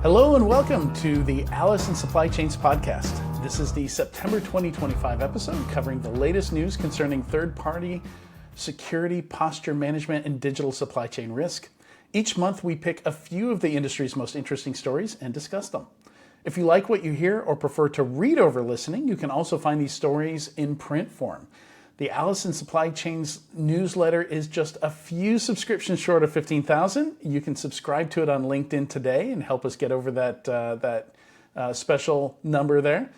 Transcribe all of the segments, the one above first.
Hello and welcome to the Alice in Supply Chains podcast. This is the September 2025 episode covering the latest news concerning third-party security, posture management, and digital supply chain risk. Each month we pick a few of the industry's most interesting stories and discuss them. If you like what you hear or prefer to read over listening, you can also find these stories in print form. The Alice in Supply Chains newsletter is just a few subscriptions short of 15,000. You can subscribe to it on LinkedIn today and help us get over that special number there.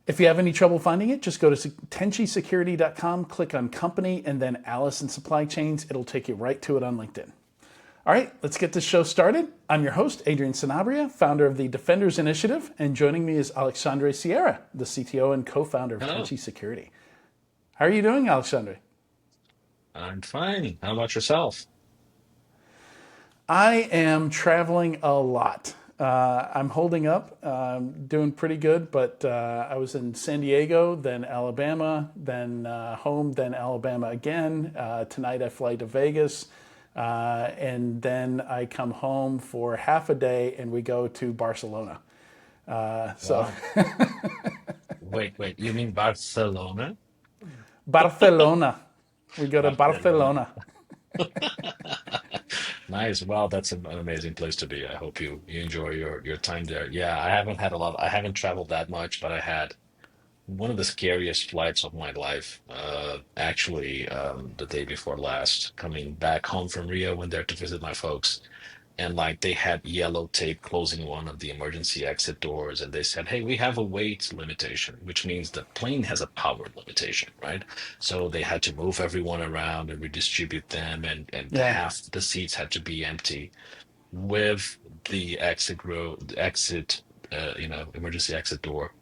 If you have any trouble finding it, just go to tenchisecurity.com, click on company, and then Alice in Supply Chains. It'll take you right to it on LinkedIn. All right, let's get this show started. I'm your host, Adrian Sanabria, founder of the Defenders Initiative, and joining me is Alexandre Sieira, the CTO and co-founder of Hello, Tenchi Security. How are you doing, Alexandre? I'm fine. How about yourself? I am traveling a lot. I'm holding up, doing pretty good, but I was in San Diego, then Alabama, then home, then Alabama again. Tonight I fly to Vegas, and then I come home for half a day and we go to Barcelona. So Wow. Wait. You mean Barcelona? Barcelona, we go to Barcelona. Barcelona. Nice. Wow, that's an amazing place to be. I hope you enjoy your time there. Yeah, I haven't had a lot. I haven't traveled that much, but I had one of the scariest flights of my life. Actually, the day before last, coming back home from Rio, went there to visit my folks. And like they had yellow tape closing one of the emergency exit doors, and they said, "Hey, we have a weight limitation," which means the plane has a power limitation, right? So they had to move everyone around and redistribute them, and Yeah. half the seats had to be empty with the exit, emergency exit door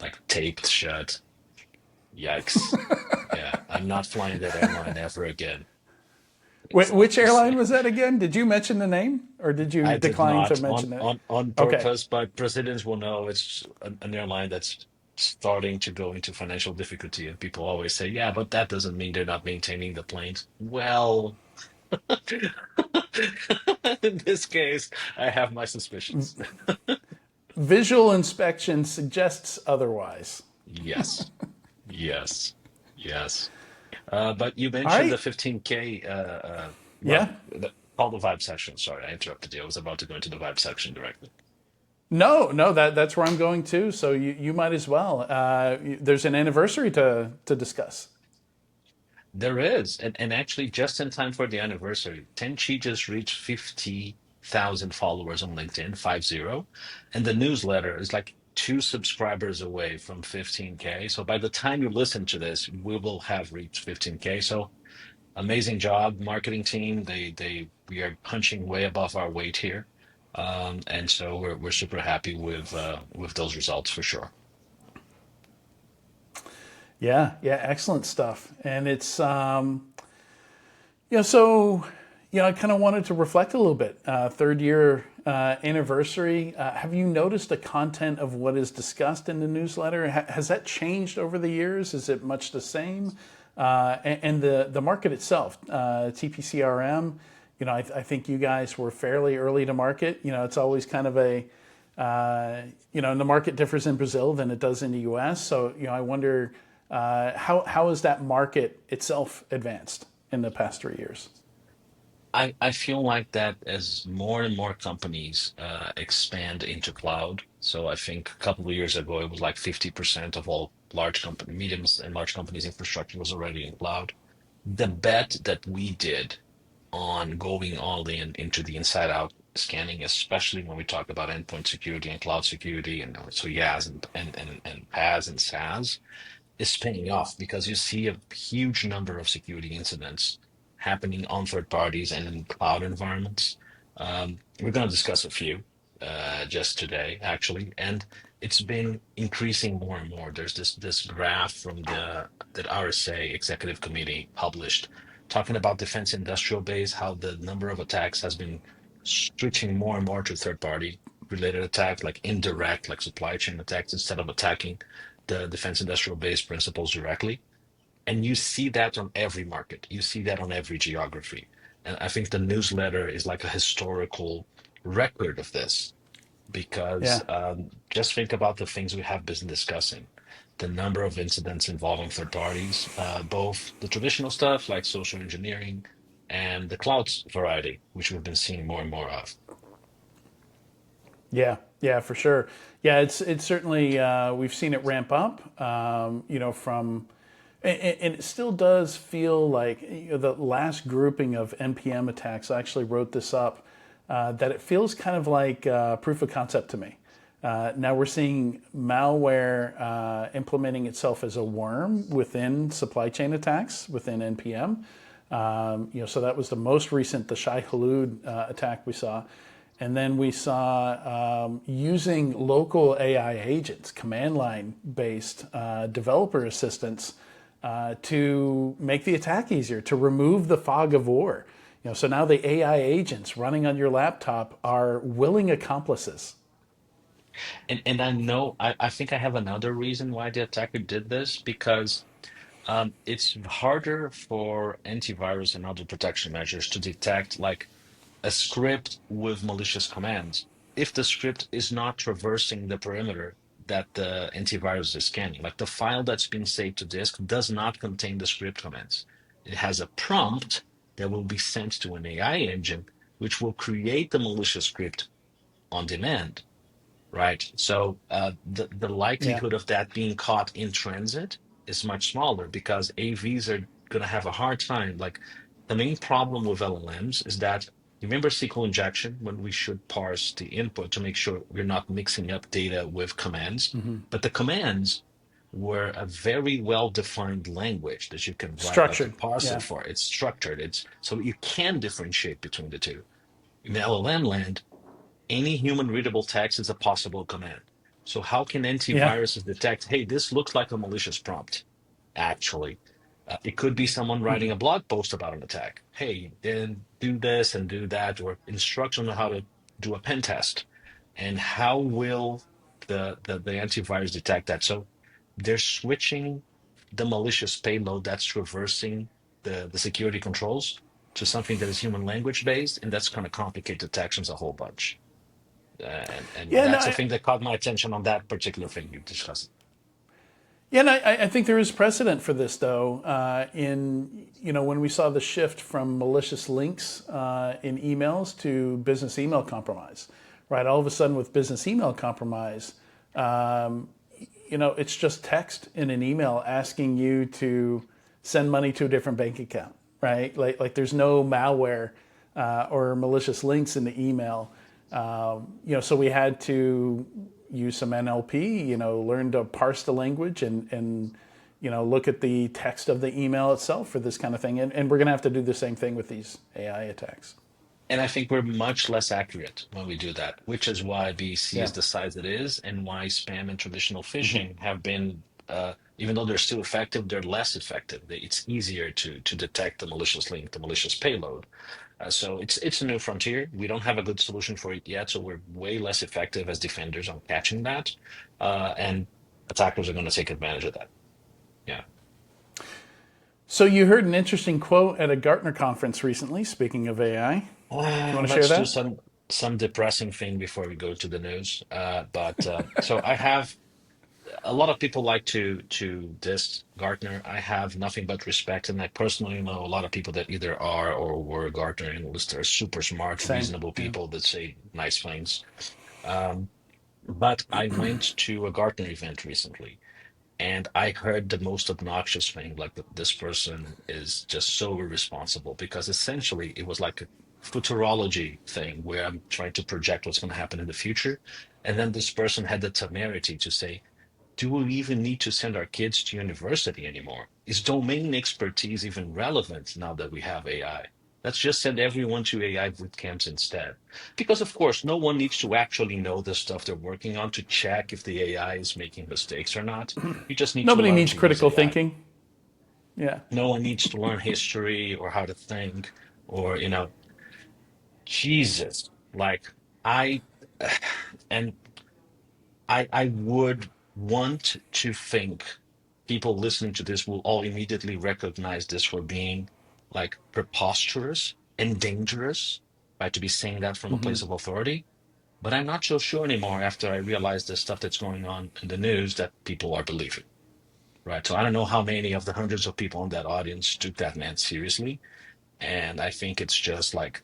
like taped shut. Yikes! Yeah, I'm not flying that airline ever again. It's Which like you airline say. was that again? Did you mention the name or did you I did decline to not mention it? on Okay. purpose, but presidents will know it's an airline that's starting to go into financial difficulty, and people always say, "Yeah, but that doesn't mean they're not maintaining the planes." Well, in this case, I have my suspicions. Visual inspection suggests otherwise. Yes, yes, yes. But you All mentioned the right. 15K. Yeah. Call the vibe section. Sorry, I interrupted you. I was about to go into the vibe section directly. No, that's where I'm going to. So you might as well. There's an anniversary to discuss. There is, and actually, just in time for the anniversary, Tenchi just reached 50,000 followers on LinkedIn, 50, and the newsletter is like two subscribers away from 15K. So by the time you listen to this, we will have reached 15K. So amazing job, marketing team. We are punching way above our weight here, and so we're super happy with those results for sure. Yeah, excellent stuff. And it's so I kind of wanted to reflect a little bit. Third year anniversary. Have you noticed the content of what is discussed in the newsletter? Has that changed over the years? Is it much the same? And the market itself, TPCRM. I think you guys were fairly early to market. It's always kind of and the market differs in Brazil than it does in the U.S. So I wonder how has that market itself advanced in the past 3 years? I feel like that as more and more companies expand into cloud. So I think a couple of years ago, it was like 50% of all mediums and large companies' infrastructure was already in cloud. The bet that we did on going all in into the inside out scanning, especially when we talk about endpoint security and cloud security, and so YAS and PaaS and SaaS, is paying off because you see a huge number of security incidents happening on third parties and in cloud environments. We're going to discuss a few just today, actually, and it's been increasing more and more. There's this graph from the that RSA Executive Committee published talking about defense industrial base, how the number of attacks has been switching more and more to third party related attacks, like indirect, like supply chain attacks, instead of attacking the defense industrial base principles directly. And you see that on every market, you see that on every geography. And I think the newsletter is like a historical record of this. because Yeah. just think about the things we have been discussing. The number of incidents involving third parties, both the traditional stuff like social engineering and the cloud variety, which we've been seeing more and more of. Yeah, yeah, for sure. Yeah, it's certainly we've seen it ramp up. From and it still does feel like the last grouping of NPM attacks. I actually wrote this up that it feels kind of like proof of concept to me. Now we're seeing malware implementing itself as a worm within supply chain attacks within NPM. So that was the most recent, the Shai Hulud attack we saw. And then we saw using local AI agents, command line based developer assistants to make the attack easier, to remove the fog of war. So now the AI agents running on your laptop are willing accomplices. And I know I think I have another reason why the attacker did this because it's harder for antivirus and other protection measures to detect like a script with malicious commands if the script is not traversing the perimeter that the antivirus is scanning. Like the file that's been saved to disk does not contain the script commands. It has a prompt that will be sent to an AI engine, which will create the malicious script on demand, right? So the Yeah. likelihood of that being caught in transit is much smaller because AVs are going to have a hard time. Like the main problem with LLMs is that you remember SQL injection when we should parse the input to make sure we're not mixing up data with commands, but the commands were a very well-defined language that you can write like a Structured. parser Yeah. for. It's structured. It's so you can differentiate between the two. In the LLM land, any human readable text is a possible command. So how can Yeah. antiviruses detect, hey, this looks like a malicious prompt, actually? It could be someone writing a blog post about an attack. Hey, then do this and do that, or instruction on how to do a pen test. And how will the antivirus detect that? So they're switching the malicious payload that's traversing the security controls to something that is human language based, and that's going to complicate detections a whole bunch. And Yeah. No. that's the thing that caught my attention on that particular thing you discussed. Yeah, and I think there is precedent for this, though. In when we saw the shift from malicious links in emails to business email compromise, right? All of a sudden, with business email compromise, it's just text in an email asking you to send money to a different bank account, right? Like there's no malware or malicious links in the email. So we had to use some NLP, learn to parse the language and look at the text of the email itself for this kind of thing. And we're going to have to do the same thing with these AI attacks. And I think we're much less accurate when we do that, which is why BC Yeah. is the size it is, and why spam and traditional phishing have been, even though they're still effective, they're less effective. It's easier to detect the malicious link, the malicious payload. So it's a new frontier. We don't have a good solution for it yet, so we're way less effective as defenders on catching that, and attackers are going to take advantage of that. Yeah. So you heard an interesting quote at a Gartner conference recently, speaking of AI. Do you want to share Let's do that? some depressing thing before we go to the news. But so I have a lot of people like to diss Gartner. I have nothing but respect, and I personally know a lot of people that either are or were Gartner analysts. They're super smart, Same. reasonable Yeah. people that say nice things. Um, but I went to a Gartner event recently, and I heard the most obnoxious thing, like this person is just so irresponsible because essentially it was like a futurology thing where I'm trying to project what's going to happen in the future. And then this person had the temerity to say, do we even need to send our kids to university anymore? Is domain expertise even relevant now that we have AI? Let's just send everyone to AI boot camps instead. Because, of course, no one needs to actually know the stuff they're working on to check if the AI is making mistakes or not. You just need to Nobody learn needs to use critical AI. thinking. Yeah. No one needs to learn history or how to think or, Jesus. Like, I, and I would want to think people listening to this will all immediately recognize this for being like preposterous and dangerous, right? To be saying that from a place of authority. But I'm not so sure anymore after I realized the stuff that's going on in the news that people are believing, right? So I don't know how many of the hundreds of people in that audience took that man seriously. And I think it's just like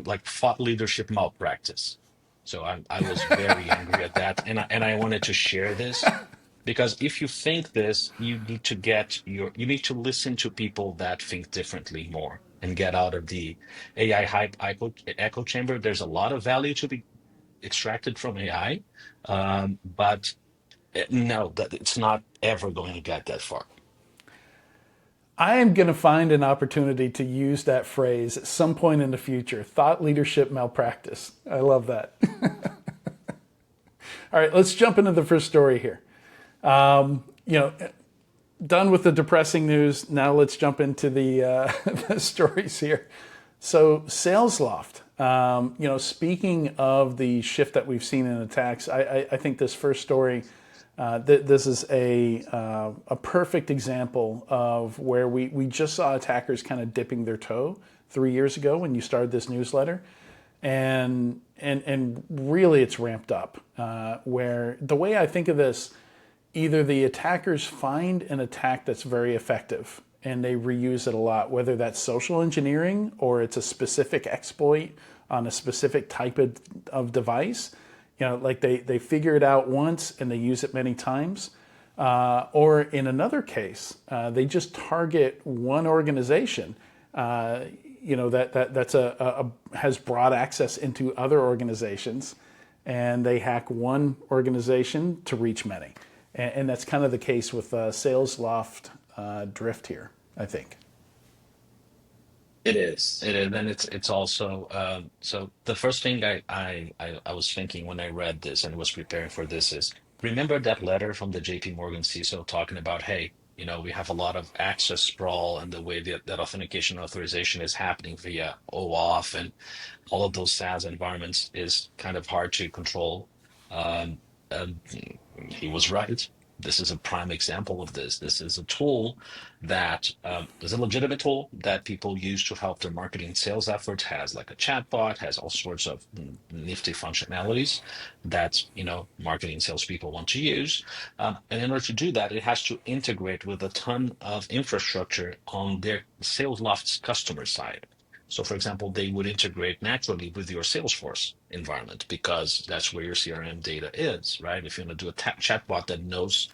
like thought leadership malpractice. So I was very angry at that, and I wanted to share this because if you think this, you need to you need to listen to people that think differently more and get out of the AI hype echo chamber. There's a lot of value to be extracted from AI, but no, that it's not ever going to get that far. I am going to find an opportunity to use that phrase at some point in the future. Thought leadership malpractice. I love that. All right, let's jump into the first story here. You know, done with the depressing news. Now let's jump into the stories here. So Salesloft. You know, speaking of the shift that we've seen in attacks, I think this first story, this is a perfect example of where we just saw attackers kind of dipping their toe 3 years ago when you started this newsletter, and really it's ramped up. Where the way I think of this, either the attackers find an attack that's very effective and they reuse it a lot, whether that's social engineering or it's a specific exploit on a specific type of device. You know, like they figure it out once and they use it many times. Or in another case, they just target one organization, you know, that's has broad access into other organizations, and they hack one organization to reach many. And that's kind of the case with Salesloft drift here, I think. It is, and it's also so the first thing I was thinking when I read this and was preparing for this is remember that letter from the JP Morgan CISO talking about, hey, you know, we have a lot of access sprawl and the way that authentication authorization is happening via OAuth and all of those SaaS environments is kind of hard to control. And he was right. This is a prime example of this. This is a tool that is a legitimate tool that people use to help their marketing and sales efforts. Has like a chatbot, has all sorts of nifty functionalities that marketing and salespeople want to use. And in order to do that, it has to integrate with a ton of infrastructure on their Salesloft's customer side. So, for example, they would integrate naturally with your Salesforce environment because that's where your CRM data is, right? If you want to do a chatbot that knows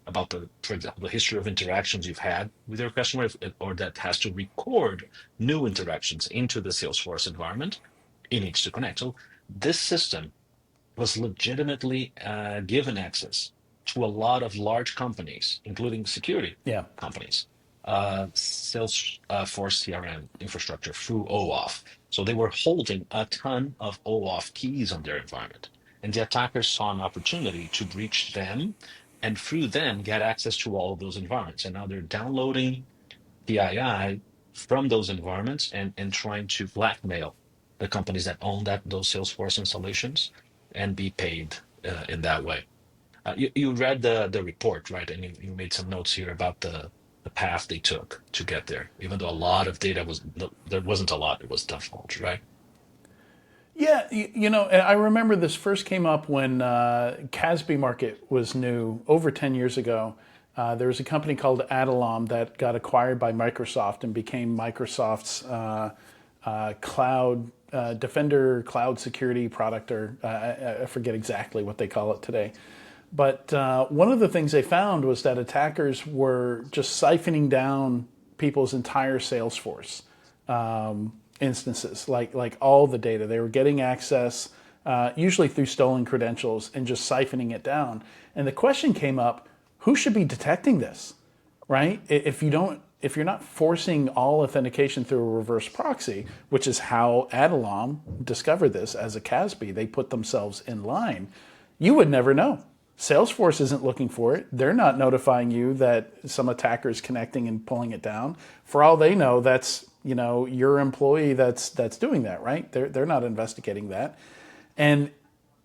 about for example, the history of interactions you've had with your customer, or that has to record new interactions into the Salesforce environment, it needs to connect. So this system was legitimately given access to a lot of large companies, including security Yeah. companies, Salesforce CRM infrastructure through OAuth. So they were holding a ton of OAuth keys on their environment. And the attackers saw an opportunity to breach them and through them get access to all of those environments. And now they're downloading PII from those environments and trying to blackmail the companies that own those Salesforce installations and be paid in that way. You read the report, right? And you made some notes here about the path they took to get there. Even though a lot of data there wasn't a lot, it was divulged, right? Yeah, you know, I remember this first came up when CASB market was new over 10 years ago. There was a company called Adalom that got acquired by Microsoft and became Microsoft's cloud Defender cloud security product, or I forget exactly what they call it today. But one of the things they found was that attackers were just siphoning down people's entire Salesforce instances, like all the data. They were getting access, usually through stolen credentials, and just siphoning it down. And the question came up: who should be detecting this, right? If you're not forcing all authentication through a reverse proxy, which is how Adalom discovered this as a CASB, they put themselves in line. You would never know. Salesforce isn't looking for it. They're not notifying you that some attacker is connecting and pulling it down. For all they know, that's your employee that's doing that, right? They're not investigating that. And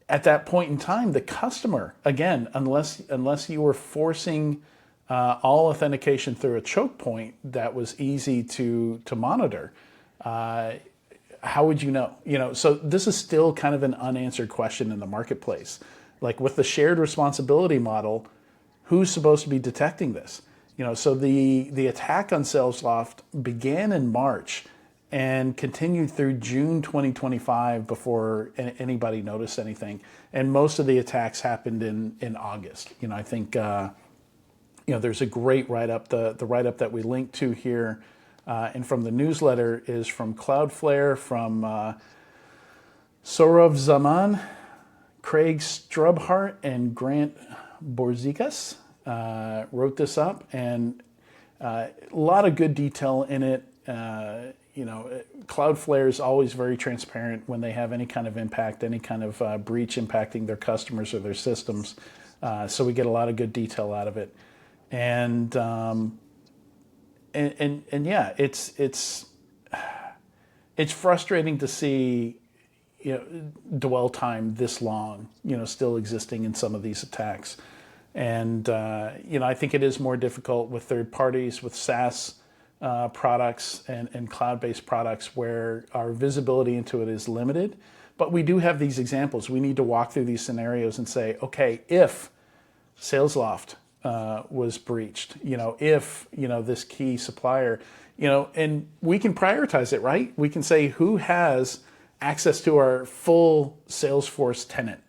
at that point in time, the customer, again, unless you were forcing all authentication through a choke point that was easy to monitor, how would you know? So this is still kind of an unanswered question in the marketplace. Like with the shared responsibility model, who's supposed to be detecting this? So the attack on Salesloft began in March and continued through June 2025 before anybody noticed anything. And most of the attacks happened in August. I think there's a great write-up. The write-up that we link to here and from the newsletter is from Cloudflare, from Saurav Zaman, Craig Strubhart, and Grant Borzikas wrote this up, and a lot of good detail in it. Cloudflare is always very transparent when they have any kind of impact, any kind of breach impacting their customers or their systems. So we get a lot of good detail out of it, and yeah, it's frustrating to see dwell time this long, still existing in some of these attacks. And, I think it is more difficult with third parties, with SaaS products and cloud-based products where our visibility into it is limited. But we do have these examples. We need to walk through these scenarios and say, okay, if Salesloft was breached, if, this key supplier, and we can prioritize it, right? We can say who has access to our full Salesforce tenant,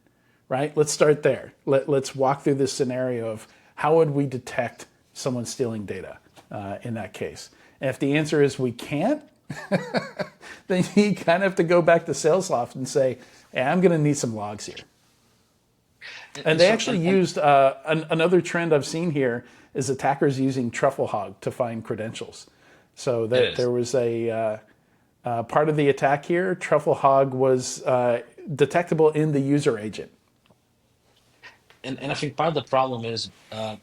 right? Let's start there. Let's walk through this scenario of how would we detect someone stealing data in that case. And if the answer is we can't, then you kind of have to go back to Salesloft and say, hey, I'm going to need some logs here. And they actually used another trend I've seen here is attackers using Trufflehog to find credentials. So that there was a part of the attack here. Trufflehog was detectable in the user agent. And I think part of the problem is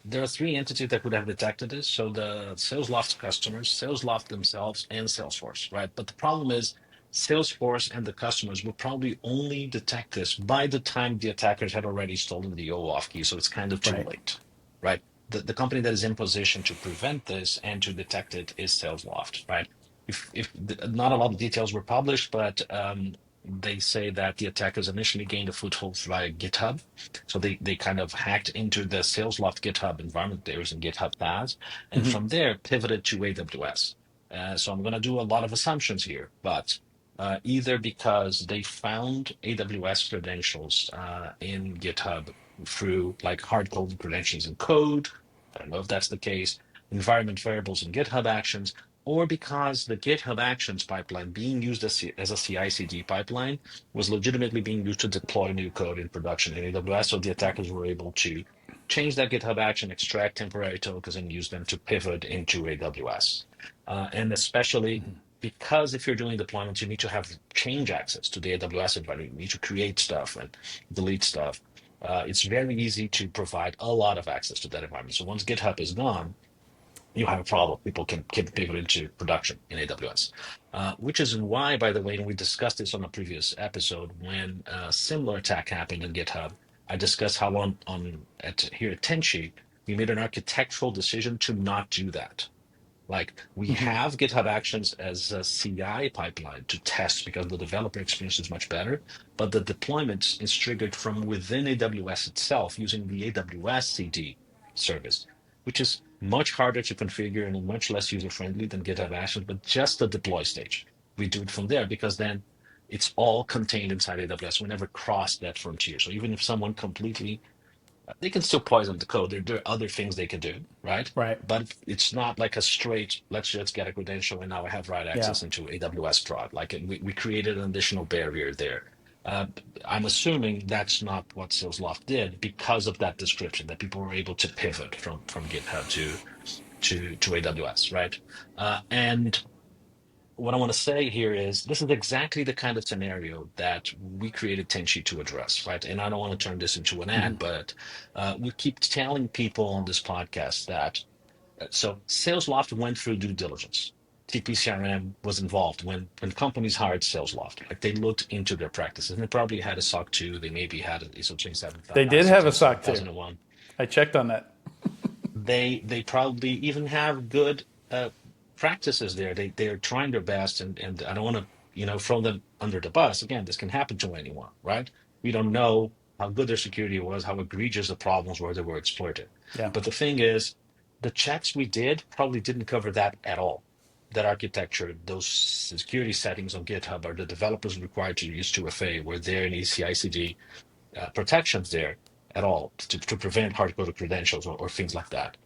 there are three entities that could have detected this. So the Salesloft customers, Salesloft themselves, and Salesforce, right? But the problem is Salesforce and the customers will probably only detect this by the time the attackers had already stolen the OAuth key. So it's kind of too Right. late, right? The company that is in position to prevent this and to detect it is Salesloft, right? If not a lot of details were published, but they say that the attackers initially gained a foothold via GitHub. So they kind of hacked into the Salesloft GitHub environment there in GitHub paths, and Mm-hmm. from there pivoted to AWS. So I'm going to do a lot of assumptions here, but either because they found AWS credentials in GitHub through like hard-coded credentials in code. I don't know if that's the case. Environment variables in GitHub Actions, or because the GitHub Actions pipeline being used as a CI/CD pipeline was legitimately being used to deploy new code in production in AWS. So the attackers were able to change that GitHub action, extract temporary tokens, and use them to pivot into AWS. And especially because if you're doing deployments, you need to have change access to the AWS environment. You need to create stuff and delete stuff. It's very easy to provide a lot of access to that environment. So once GitHub is gone, you have a problem. People can pivot into production in AWS, which is why, by the way, and we discussed this on a previous episode, when a similar attack happened in GitHub, I discussed how here at Tenchi, we made an architectural decision to not do that. Like we Mm-hmm. have GitHub Actions as a CI pipeline to test because the developer experience is much better, but the deployment is triggered from within AWS itself using the AWS CD service, which is much harder to configure and much less user-friendly than GitHub Actions, but just the deploy stage. We do it from there because then it's all contained inside AWS. We never cross that frontier. So even if someone completely they can still poison the code. There are other things they can do, right? Right. But it's not like a straight, let's just get a credential and now I have right Yeah. access into AWS prod. Like we created an additional barrier there. Uh, I'm assuming that's not what Salesloft did because of that description, that people were able to pivot from GitHub to AWS, right? And what I want to say here is this is exactly the kind of scenario that we created Tenchi to address, right? And I don't want to turn this into an Mm-hmm. ad, but we keep telling people on this podcast that so Salesloft went through due diligence. TPCRM was involved when companies hired Salesloft. Like they looked into their practices and they probably had a SOC 2. They maybe had an ISO They did have a SOC too. 27001. I checked on that. They probably even have good practices there. They're trying their best, and I don't want to throw them under the bus. Again, this can happen to anyone, right? We don't know how good their security was, how egregious the problems were that were exploited. Yeah. But the thing is, the checks we did probably didn't cover that at all. That architecture, those security settings on GitHub are the developers required to use 2FA, were there any CICD protections there at all to prevent hard-coded credentials or things like that.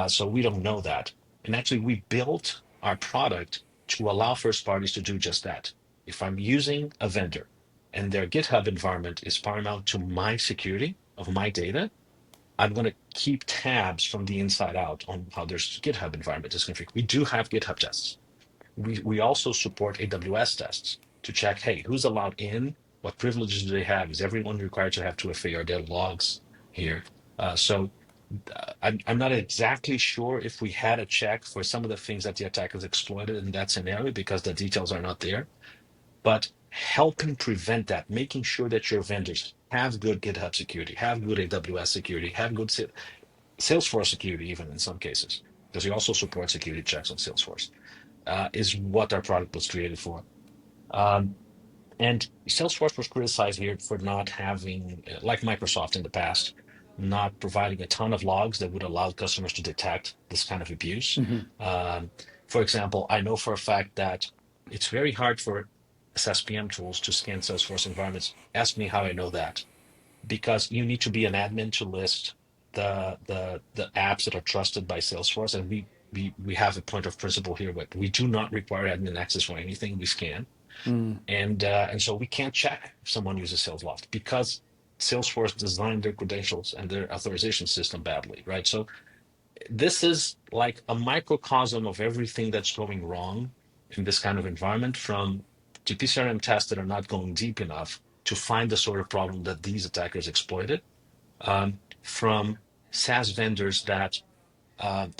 So we don't know that. And actually, we built our product to allow first parties to do just that. If I'm using a vendor and their GitHub environment is paramount to my security of my data, I'm going to keep tabs from the inside out on how their GitHub environment is configured. We do have GitHub tests. We also support AWS tests to check, hey, who's allowed in? What privileges do they have? Is everyone required to have 2FA? Are there logs here? I'm not exactly sure if we had a check for some of the things that the attackers exploited in that scenario because the details are not there. But helping prevent that, making sure that your vendors have good GitHub security, have good AWS security, have good Salesforce security, even in some cases, because we also support security checks on Salesforce, is what our product was created for. Um, and Salesforce was criticized here for not having, like Microsoft in the past, not providing a ton of logs that would allow customers to detect this kind of abuse. Hmm. Um, for example, I know for a fact that it's very hard for SSPM tools to scan Salesforce environments. Ask me how I know that. Because you need to be an admin to list the apps that are trusted by Salesforce, and we have a point of principle here, but we do not require admin access for anything we scan. Mm. And so we can't check if someone uses Salesloft because Salesforce designed their credentials and their authorization system badly, right? So this is like a microcosm of everything that's going wrong in this kind of environment, from TPCRM tests that are not going deep enough to find the sort of problem that these attackers exploited, from SaaS vendors that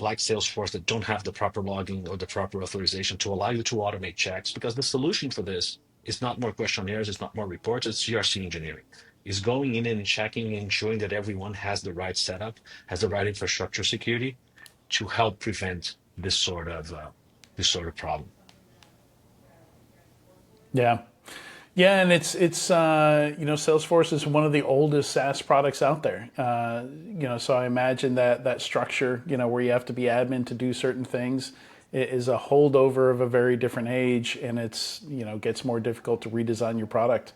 like Salesforce that don't have the proper logging or the proper authorization to allow you to automate checks, because the solution for this is not more questionnaires, it's not more reports, it's GRC engineering. Is going in and checking and ensuring that everyone has the right setup, has the right infrastructure security to help prevent this sort of problem. Yeah. Yeah, and Salesforce is one of the oldest SaaS products out there. So I imagine that structure, where you have to be admin to do certain things, is a holdover of a very different age, and it's gets more difficult to redesign your product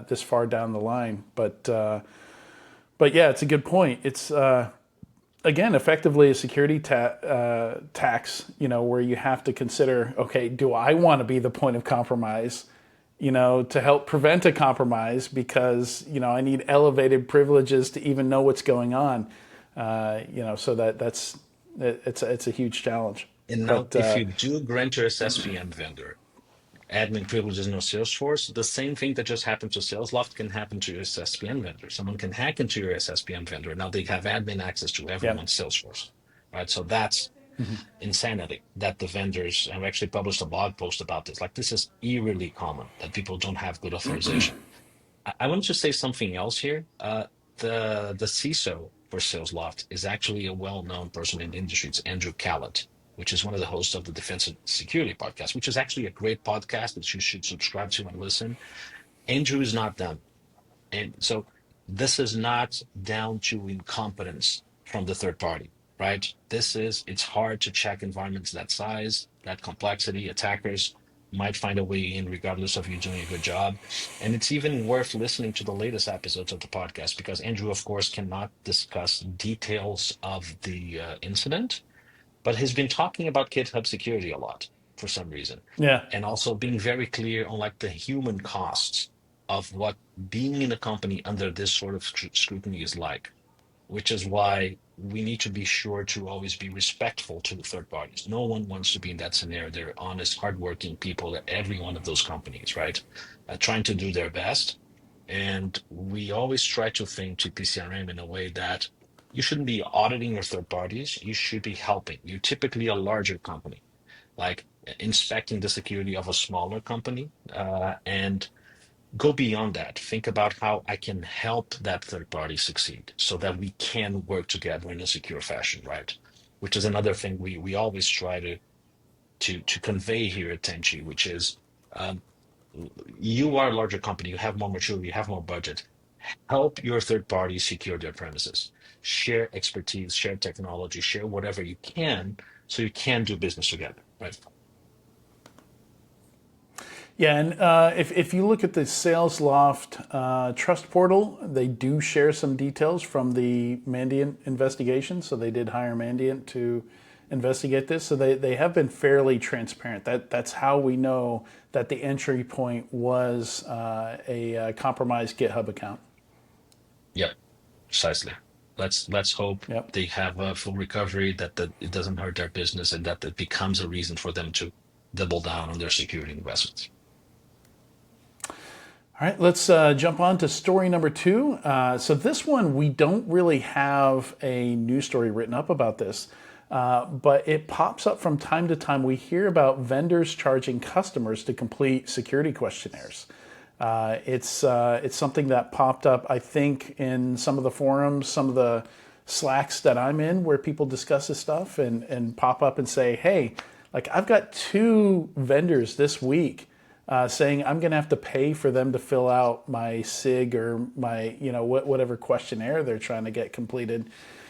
this far down the line. But yeah, it's a good point. It's again effectively a security tax, where you have to consider, okay, do I want to be the point of compromise? To help prevent a compromise, because I need elevated privileges to even know what's going on. So it's a huge challenge. And now, But if you do grant your SSPM vendor admin privileges in your Salesforce, the same thing that just happened to Salesloft can happen to your SSPM vendor. Someone can hack into your SSPM vendor. Now they have admin access to yeah, everyone's Salesforce, right? So that's mm-hmm. insanity that the vendors, and we actually published a blog post about this. Like, this is eerily common that people don't have good authorization. I want to say something else here. The CISO for Salesloft is actually a well-known person in the industry. It's Andrew Callett, which is one of the hosts of the Defense and Security podcast, which is actually a great podcast that you should subscribe to and listen. Andrew is not them. And so this is not down to incompetence from the third party, right? It's hard to check environments that size, that complexity. Attackers might find a way in regardless of you doing a good job. And it's even worth listening to the latest episodes of the podcast, because Andrew, of course, cannot discuss details of the incident, but has been talking about GitHub security a lot for some reason, Yeah, and also being very clear on like the human costs of what being in a company under this sort of scrutiny is like, which is why we need to be sure to always be respectful to the third parties. No one wants to be in that scenario. They're honest, hardworking people at every one of those companies, right? Trying to do their best. And we always try to think to PCRM in a way that you shouldn't be auditing your third parties. You should be helping. You're typically a larger company, like inspecting the security of a smaller company, and go beyond that. Think about how I can help that third party succeed so that we can work together in a secure fashion, right? Which is another thing we always try to convey here at Tenchi, which is Um, you are a larger company, you have more maturity, you have more budget. Help your third party secure their premises. Share expertise, share technology, share whatever you can so you can do business together, right? Yeah, and if you look at the Salesloft Trust Portal, they do share some details from the Mandiant investigation. So they did hire Mandiant to investigate this. So they have been fairly transparent. That's how we know that the entry point was a compromised GitHub account. Yep, precisely. Let's hope Yep. they have a full recovery, that it doesn't hurt their business, and that it becomes a reason for them to double down on their security investments. All right, let's jump on to story number two. So this one, we don't really have a news story written up about this, but it pops up from time to time. We hear about vendors charging customers to complete security questionnaires. It's something that popped up, I think, in some of the forums, some of the Slacks that I'm in, where people discuss this stuff and pop up and say, "Hey, like I've got two vendors this week." Saying I'm going to have to pay for them to fill out my SIG or my, whatever questionnaire they're trying to get completed.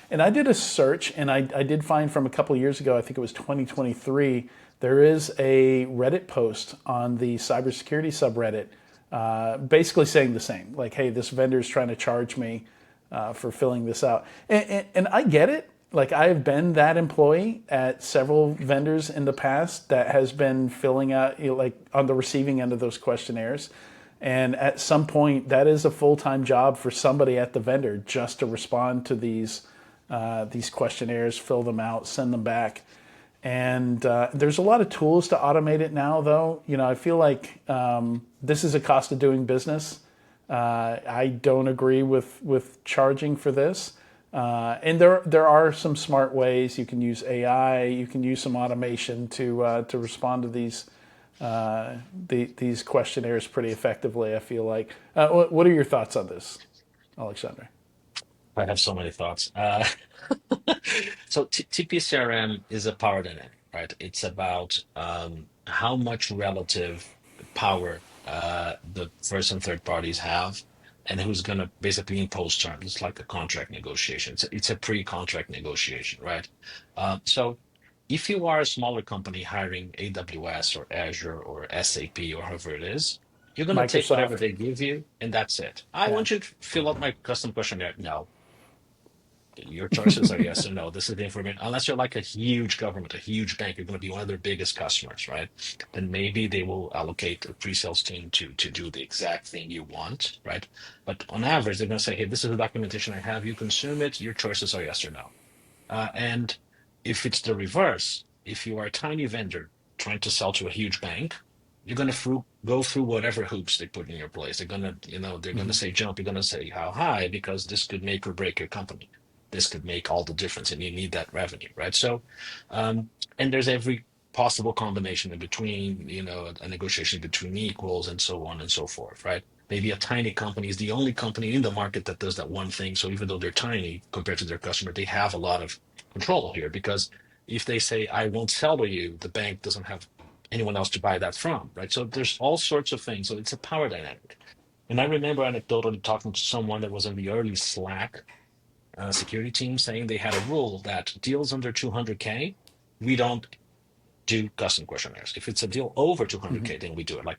And I did a search, and I did find from a couple of years ago, I think it was 2023, there is a Reddit post on the cybersecurity subreddit basically saying the same. Like, hey, this vendor is trying to charge me for filling this out. And I get it. Like I have been that employee at several vendors in the past that has been filling out, like on the receiving end of those questionnaires. And at some point, that is a full-time job for somebody at the vendor just to respond to these questionnaires, fill them out, send them back. And there's a lot of tools to automate it now, though. I feel like this is a cost of doing business. I don't agree with charging for this. And there are some smart ways you can use AI. You can use some automation to respond to these questionnaires pretty effectively. I feel like. What are your thoughts on this, Alexandre? I have so many thoughts. So TPCRM is a power dynamic, right? It's about how much relative power the first and third parties have, and who's going to basically impose terms. It's like a contract negotiation. It's a pre-contract negotiation, right? So if you are a smaller company hiring AWS or Azure or SAP or however it is, you're going to take whatever Microsoft. they give you, and that's it. I Yeah. want you to fill out my custom questionnaire. No, your choices are yes or no. This is the information. Unless you're like a huge government, a huge bank, you're going to be one of their biggest customers, right? Then maybe they will allocate a pre-sales team to do the exact thing you want, right? But on average, they're going to say, hey, this is the documentation I have. You consume it. Your choices are yes or no. And if it's the reverse, if you are a tiny vendor trying to sell to a huge bank, you're going to go through whatever hoops they put in your place. They're going to, they're going to Mm-hmm. say jump. You're going to say how high because this could make or break your company. This could make all the difference, and you need that revenue, right? So, and there's every possible combination in between, a negotiation between equals and so on and so forth, right? Maybe a tiny company is the only company in the market that does that one thing. So even though they're tiny compared to their customer, they have a lot of control here because if they say, I won't sell to you, the bank doesn't have anyone else to buy that from, right? So there's all sorts of things. So it's a power dynamic. And I remember anecdotally talking to someone that was in the early Slack security team saying they had a rule that deals under 200K, we don't do custom questionnaires. If it's a deal over Mm-hmm. 200K, then we do it. Like,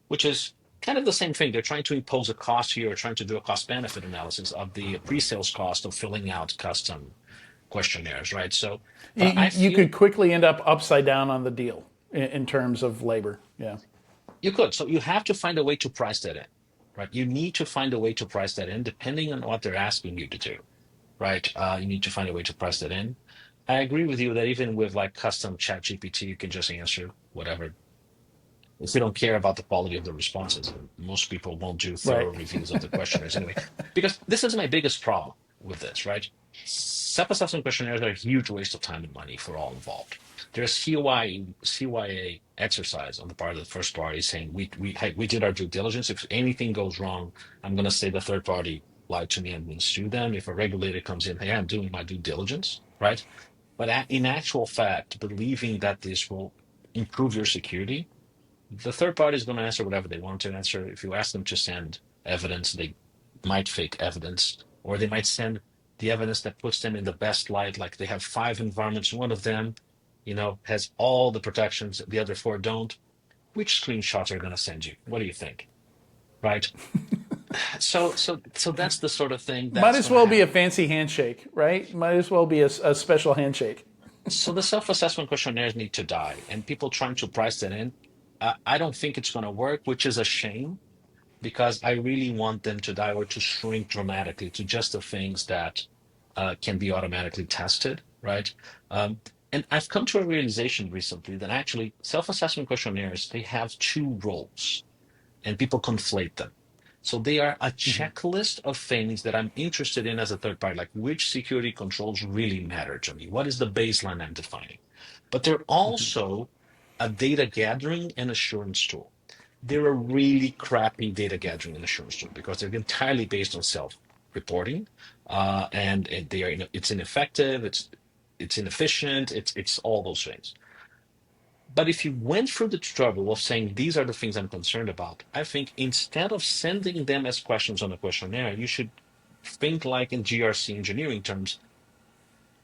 which is kind of the same thing. They're trying to impose a cost here, or trying to do a cost benefit analysis of the pre-sales cost of filling out custom questionnaires, right? So I You feel could quickly end up upside down on the deal in terms of labor. Yeah. you could. So you have to find a way to price that in, right? You need to find a way to price that in depending on what they're asking you to do, right? You need to find a way to price that in. I agree with you that even with like custom chat GPT, you can just answer whatever. If you don't care about the quality of the responses, most people won't do Right. thorough reviews of the questionnaires anyway. Because this is my biggest problem with this, right? Self-assessment questionnaires are a huge waste of time and money for all involved. There's CYA exercise on the part of the first party saying hey, we did our due diligence. If anything goes wrong, I'm going to say the third party lied to me and will sue them. If a regulator comes in, hey, I'm doing my due diligence, right? But in actual fact, believing that this will improve your security The third party is going to answer whatever they want to answer. If you ask them to send evidence, they might fake evidence, or they might send the evidence that puts them in the best light. Like they have 5 environments, one of them, has all the protections, the other 4 don't. Which screenshots are going to send you? What do you think? Right? So that's the sort of thing Might that's as going to well be happen. a fancy handshake, right? Might as well be a special handshake. So the self-assessment questionnaires need to die, and people trying to price that in, I don't think it's going to work, which is a shame because I really want them to die or to shrink dramatically to just the things that can be automatically tested, right? And I've come to a realization recently that actually self-assessment questionnaires, they have 2 roles and people conflate them. So they are a checklist of things that I'm interested in as a third party, like which security controls really matter to me? What is the baseline I'm defining? But they're also a data gathering and assurance tool. They're a really crappy data gathering and assurance tool because they're entirely based on self-reporting, and they are it's ineffective, it's inefficient, it's all those things. But if you went through the trouble of saying these are the things I'm concerned about, I think instead of sending them as questions on a questionnaire, you should think like in GRC engineering terms.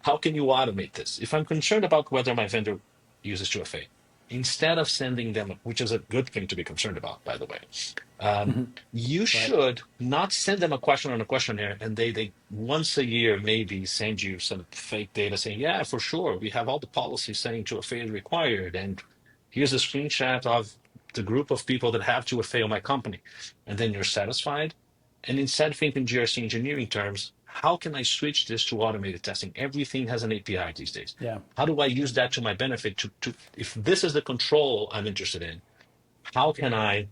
How can you automate this? If I'm concerned about whether my vendor uses 2FA, instead of sending them, which is a good thing to be concerned about, by the way, um, you Right. should not send them a question on a questionnaire and they once a year maybe send you some fake data saying, yeah, for sure, we have all the policies saying 2FA is required. And here's a screenshot of the group of people that have 2FA on my company. And then you're satisfied. And instead, think in GRC engineering terms, how can I switch this to automated testing? Everything has an API these days. Yeah. How do I use that to my benefit? To if this is the control I'm interested in, how can I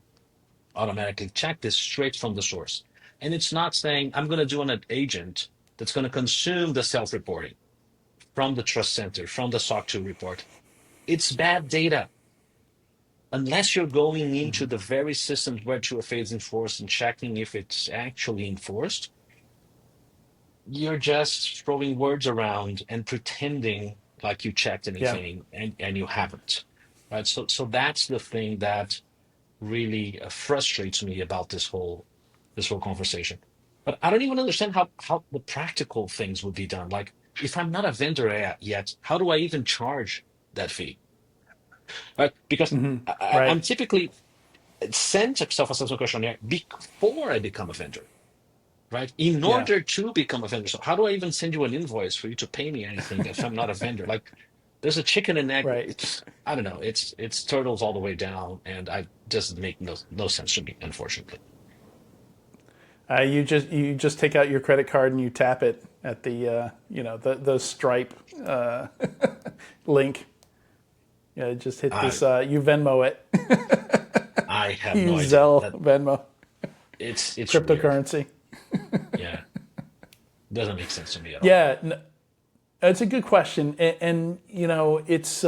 automatically check this straight from the source? And it's not saying I'm going to do an agent that's going to consume the self-reporting from the trust center, from the SOC 2 report. It's bad data. Unless you're going into the very systems where 2FA is enforced and checking if it's actually enforced, you're just throwing words around and pretending like you checked Yeah. anything and you haven't. Right. So that's the thing that really frustrates me about this whole conversation. But I don't even understand how the practical things would be done. Like if I'm not a vendor yet, how do I even charge that fee? Right? Because Right. I'm typically sent a self-assessment questionnaire before I become a vendor, right? In Yeah. order to become a vendor. So how do I even send you an invoice for you to pay me anything if I'm not a vendor? Like there's a chicken and egg. Right. It's I don't know. It's turtles all the way down, and I doesn't make no sense to me, unfortunately. You just take out your credit card and you tap it at the Stripe uh, link. Yeah, just hit I this. You Venmo it. I have You no use idea. Zelle, That Venmo, it's weird. cryptocurrency. Yeah, doesn't make sense to me at all. Yeah, it's a good question, and it's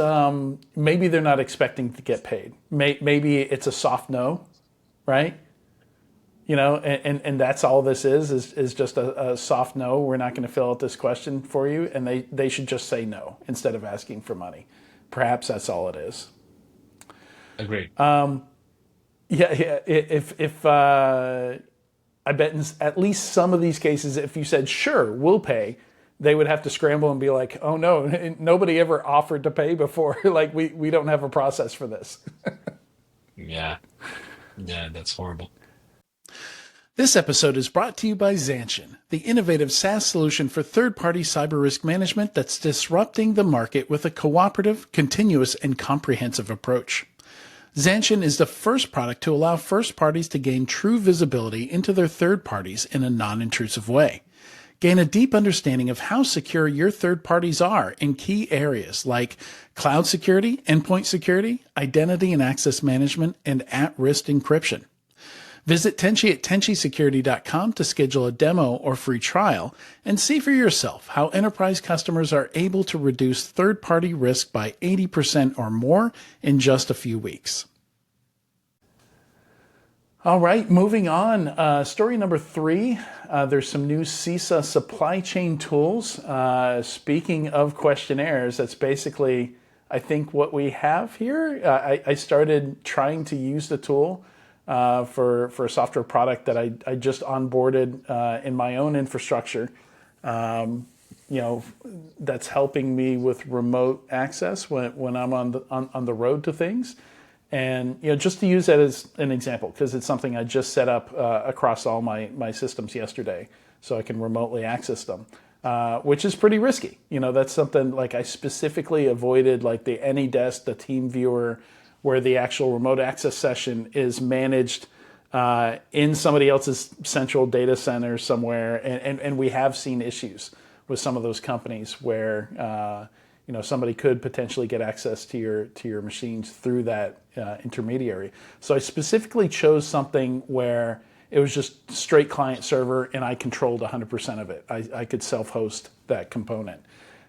maybe they're not expecting to get paid. Maybe it's a soft no, right? And that's all this is just a soft no. We're not going to fill out this question for you, and they should just say no instead of asking for money. Perhaps that's all it is. Agreed. Yeah. If I bet in at least some of these cases, if you said sure, we'll pay, they would have to scramble and be like, oh no, nobody ever offered to pay before. Like we don't have a process for this. Yeah, yeah, that's horrible. This episode is brought to you by Zanshin, the innovative SaaS solution for third-party cyber risk management that's disrupting the market with a cooperative, continuous, and comprehensive approach. Zanshin is the first product to allow first parties to gain true visibility into their third parties in a non-intrusive way. Gain a deep understanding of how secure your third parties are in key areas like cloud security, endpoint security, identity and access management, and at-risk encryption. Visit Tenchi at tenchisecurity.com to schedule a demo or free trial and see for yourself how enterprise customers are able to reduce third-party risk by 80% or more in just a few weeks. All right, moving on. Story number 3, there's some new CISA supply chain tools. Speaking of questionnaires, that's basically, I think what we have here, I started trying to use the tool for a software product that I just onboarded in my own infrastructure. You know, that's helping me with remote access when I'm on the road to things. And you know, just to use that as an example, because it's something I just set up across all my systems yesterday, so I can remotely access them, which is pretty risky. You know, that's something like I specifically avoided, like the AnyDesk, the Team Viewer, where the actual remote access session is managed in somebody else's central data center somewhere, and we have seen issues with some of those companies where you know, somebody could potentially get access to your machines through that intermediary. So I specifically chose something where it was just straight client server and I controlled 100% of it. I could self-host that component.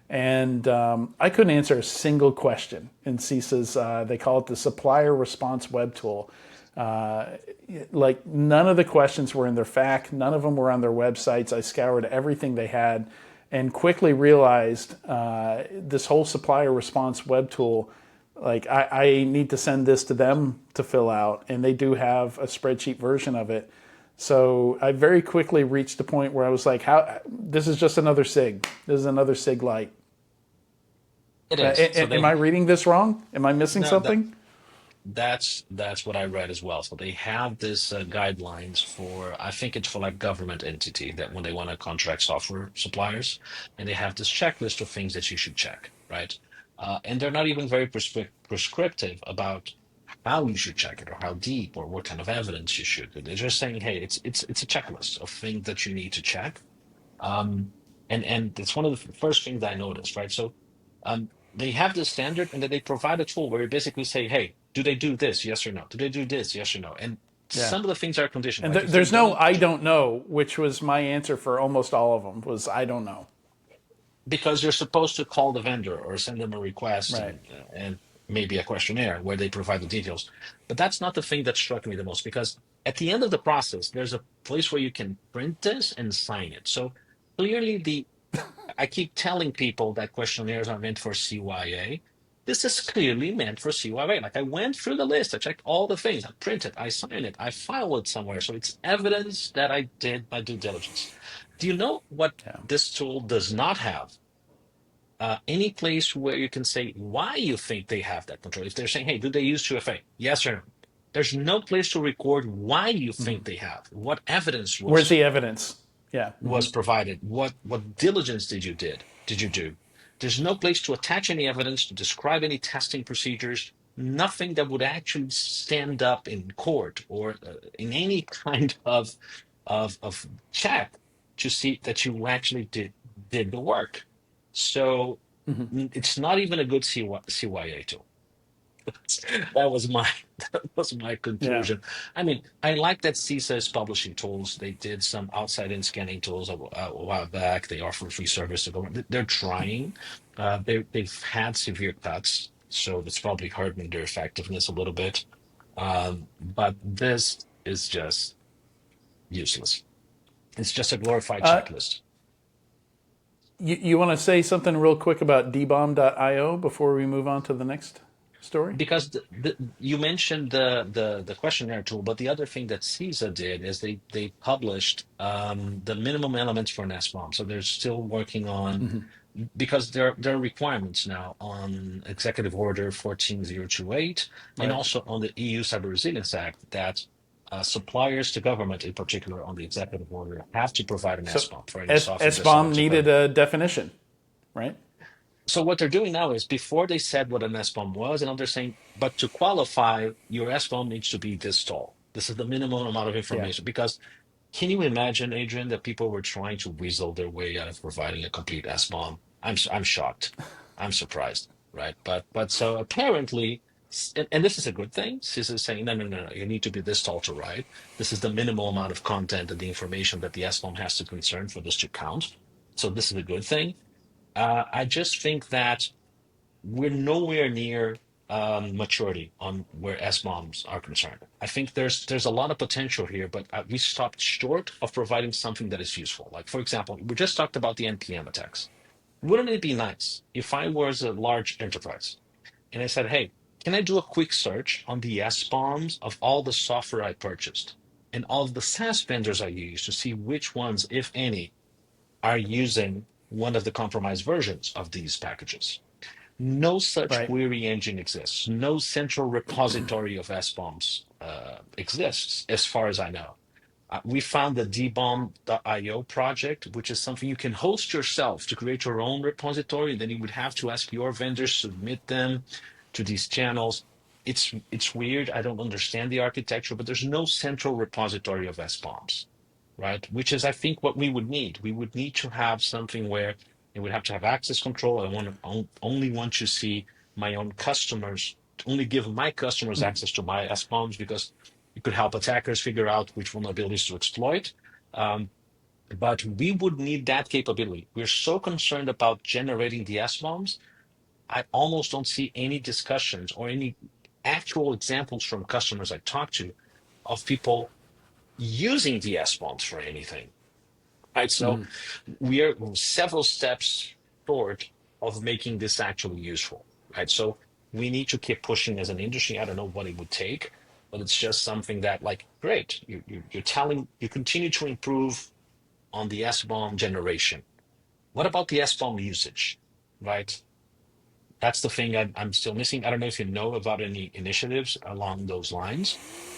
And I couldn't answer a single question in CISA's, they call it the Supplier Response Web Tool. Like none of the questions were in their FAQ, none of them were on their websites. I scoured everything they had and quickly realized this whole supplier response web tool, like I need to send this to them to fill out, and they do have a spreadsheet version of it. So I very quickly reached the point where I was like, "How? This is just another SIG. This is another SIG Lite." It is. So Am I reading this wrong? Am I missing no, that something? that's what I read as well. So they have this guidelines for, I think it's for like government entity that when they want to contract software suppliers, and they have this checklist of things that you should check, right? And they're not even very prescriptive about how you should check it or how deep or what kind of evidence you should. They're just saying, hey, it's a checklist of things that you need to check. Um, and it's one of the first things I noticed, right? So they have this standard, and then they provide a tool where you basically say, hey, do they do this? Yes or no? Do they do this? Yes or no? And Yeah. some of the things are conditional. And Like if they there's no don't, I don't know, which was my answer for almost all of them was I don't know. because you're supposed to call the vendor or send them a request Right. and maybe a questionnaire where they provide the details. But that's not the thing that struck me the most, because at the end of the process, there's a place where you can print this and sign it. So clearly the I keep telling people that questionnaires are meant for CYA. This is clearly meant for CYA. Like I went through the list, I checked all the things, I printed, I signed it, I filed it somewhere. So it's evidence that I did my due diligence. Do you know what Yeah. this tool does not have? Any place where you can say why you think they have that control. If they're saying, hey, do they use 2FA? Yes or no? There's no place to record why you think they have. What evidence Where's the evidence? Yeah. was provided? What diligence did you do? There's no place to attach any evidence, to describe any testing procedures, nothing that would actually stand up in court or in any kind of check to see that you actually did the work. So it's not even a good CYA tool. That was my that was my Yeah. conclusion. I mean, I like that CISA is publishing tools. They did some outside-in scanning tools a while back. They offer free service to government. They're trying. They've had severe cuts, so it's probably hurting their effectiveness a little bit. But this is just useless. It's just a glorified checklist. You want to say something real quick about dbomb.io before we move on to the next story? Because you mentioned the questionnaire tool, but the other thing that CISA did is they published the minimum elements for an SBOM. So they're still working on, because there are requirements now on Executive Order 14028 and Right. also on the EU Cyber Resilience Act that suppliers to government, in particular on the executive order, have to provide an So SBOM for any software they sell SBOM to needed government. a definition, right? So what they're doing now is, before they said what an SBOM was, and now they're saying, but to qualify, your SBOM needs to be this tall. This is the minimum amount of Yeah. information. Because can you imagine, Adrian, that people were trying to weasel their way out of providing a complete SBOM? I'm shocked. I'm surprised, right? But so apparently, and this is a good thing. CIS is saying, no, no, no, no, you need to be this tall to write. This is the minimal amount of content and the information that the SBOM has to concern for this to count. So this is a good thing. I just think that we're nowhere near maturity on where SBOMs are concerned. I think there's a lot of potential here, but we stopped short of providing something that is useful. Like, for example, we just talked about the NPM attacks. Wouldn't it be nice if I was a large enterprise? and I said, hey, can I do a quick search on the SBOMs of all the software I purchased and all of the SaaS vendors I use to see which ones, if any, are using one of the compromised versions of these packages? No such Right. query engine exists. No central repository of SBOMs exists, as far as I know. We found the dbomb.io project, which is something you can host yourself to create your own repository. Then you would have to ask your vendors, submit them to these channels. It's weird. I don't understand the architecture, but there's no central repository of SBOMs, right? Which is, I think, what we would need. We would need to have something where it would have to have access control. I only want to see my own customers, only give my customers Mhm. access to my SBOMs because it could help attackers figure out which vulnerabilities to exploit. Um, but we would need that capability. We're so concerned about generating the SBOMs. I almost don't see any discussions or any actual examples from customers I talk to of people using the SBOMs for anything. Right. So Mhm. we are several steps short of making this actually useful. Right. So we need to keep pushing as an industry. I don't know what it would take, but it's just something that, like, great, you're telling, you continue to improve on the SBOM generation. What about the SBOM usage? Right. That's the thing I'm still missing. I don't know if you know about any initiatives along those lines,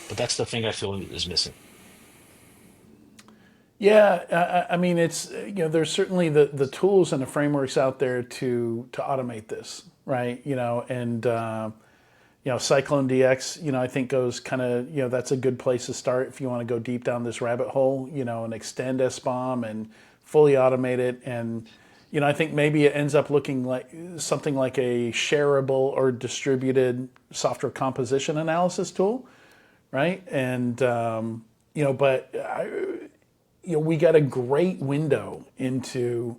but that's the thing I feel is missing. Yeah, I mean, it's there's certainly the tools and the frameworks out there to automate this, right? And Cyclone DX, I think goes kind of, that's a good place to start if you want to go deep down this rabbit hole, and extend SBOM and fully automate it. And, I think maybe it ends up looking like something like a shareable or distributed software composition analysis tool, right? And, but we got a great window into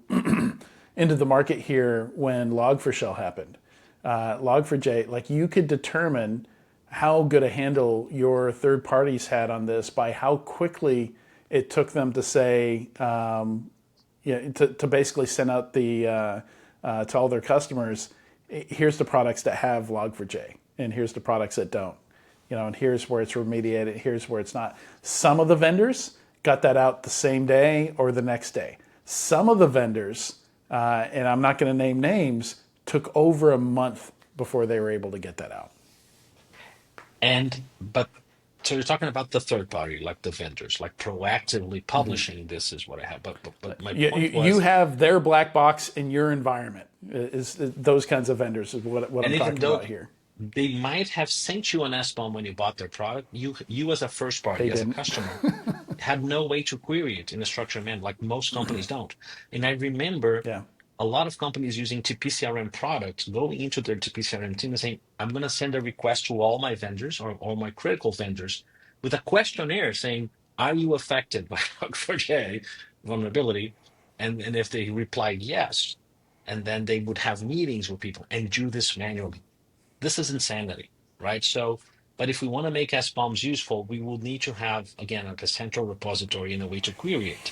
into the market here when Log4Shell happened. Log4j, like you could determine how good a handle your third parties had on this by how quickly it took them to say, to basically send out to all their customers, here's the products that have Log4j, and here's the products that don't. And here's where it's remediated, here's where it's not. Some of the vendors got that out the same day or the next day. Some of the vendors, and I'm not going to name names, took over a month before they were able to get that out. But so you're talking about the third party, like the vendors, like proactively publishing this is what I have. But my point You was, have their black box in your environment. Is those kinds of venders is what I'm and even talking though about here. they might have sent you an SBOM when you bought their product, you as a first They party, as a didn't. customer, had no way to query it in a structured manner, like most companies don't. And I remember Yeah. a lot of companies using TPCRM products going into their TPCRM team and saying, I'm going to send a request to all my vendors or all my critical vendors with a questionnaire saying, are you affected by Log4j vulnerability? And if they replied yes, and then they would have meetings with people and do this manually. This is insanity, right? So, but if we want to make SBOMs useful, we will need to have, again, like a central repository and a way to query it,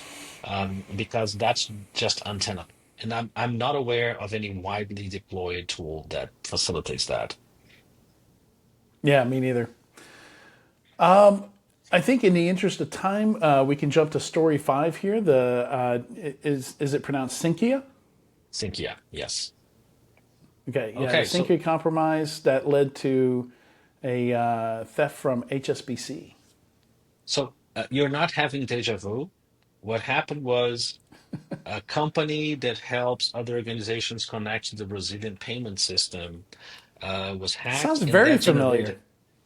because that's just untenable. And I'm not aware of any widely deployed tool that facilitates that. Yeah, me neither. I think in the interest of time, we can jump to story 5 here. The is it pronounced Sinqia? Sinqia, yes. Okay, yeah, the Okay, so Sinqia compromise that led to a theft from HSBC. you're not having deja vu. What happened was a company that helps other organizations connect to the Brazilian payment system was hacked, Sounds and very that familiar. generated,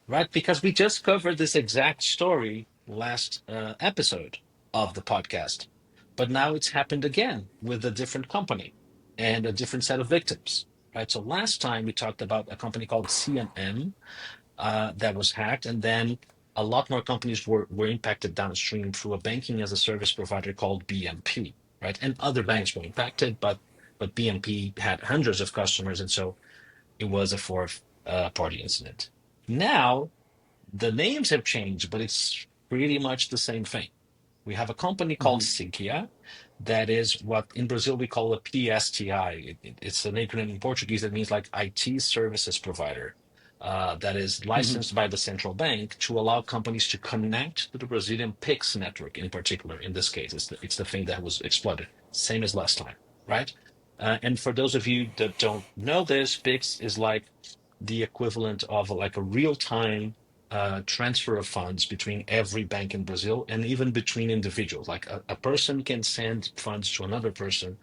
right? Because we just covered this exact story last episode of the podcast, but now it's happened again with a different company and a different set of victims, right? So last time we talked about a company called CNM that was hacked, and then a lot more companies were impacted downstream through a banking as a service provider called BMP, right? And other banks were impacted, but BMP had hundreds of customers, and so it was a fourth party incident. Now the names have changed, but it's pretty much the same thing. We have a company called Sinqia that is what in Brazil we call a PSTI. It's an acronym in Portuguese that means like IT services provider. That is Hmm. licensed by the central bank to allow companies to connect to the Brazilian PIX network in particular. In this case, it's the thing that was exploited, same as last time, right? And for those of you that don't know this, PIX is like the equivalent of like a real-time transfer of funds between every bank in Brazil and even between individuals. Like a person can send funds to another person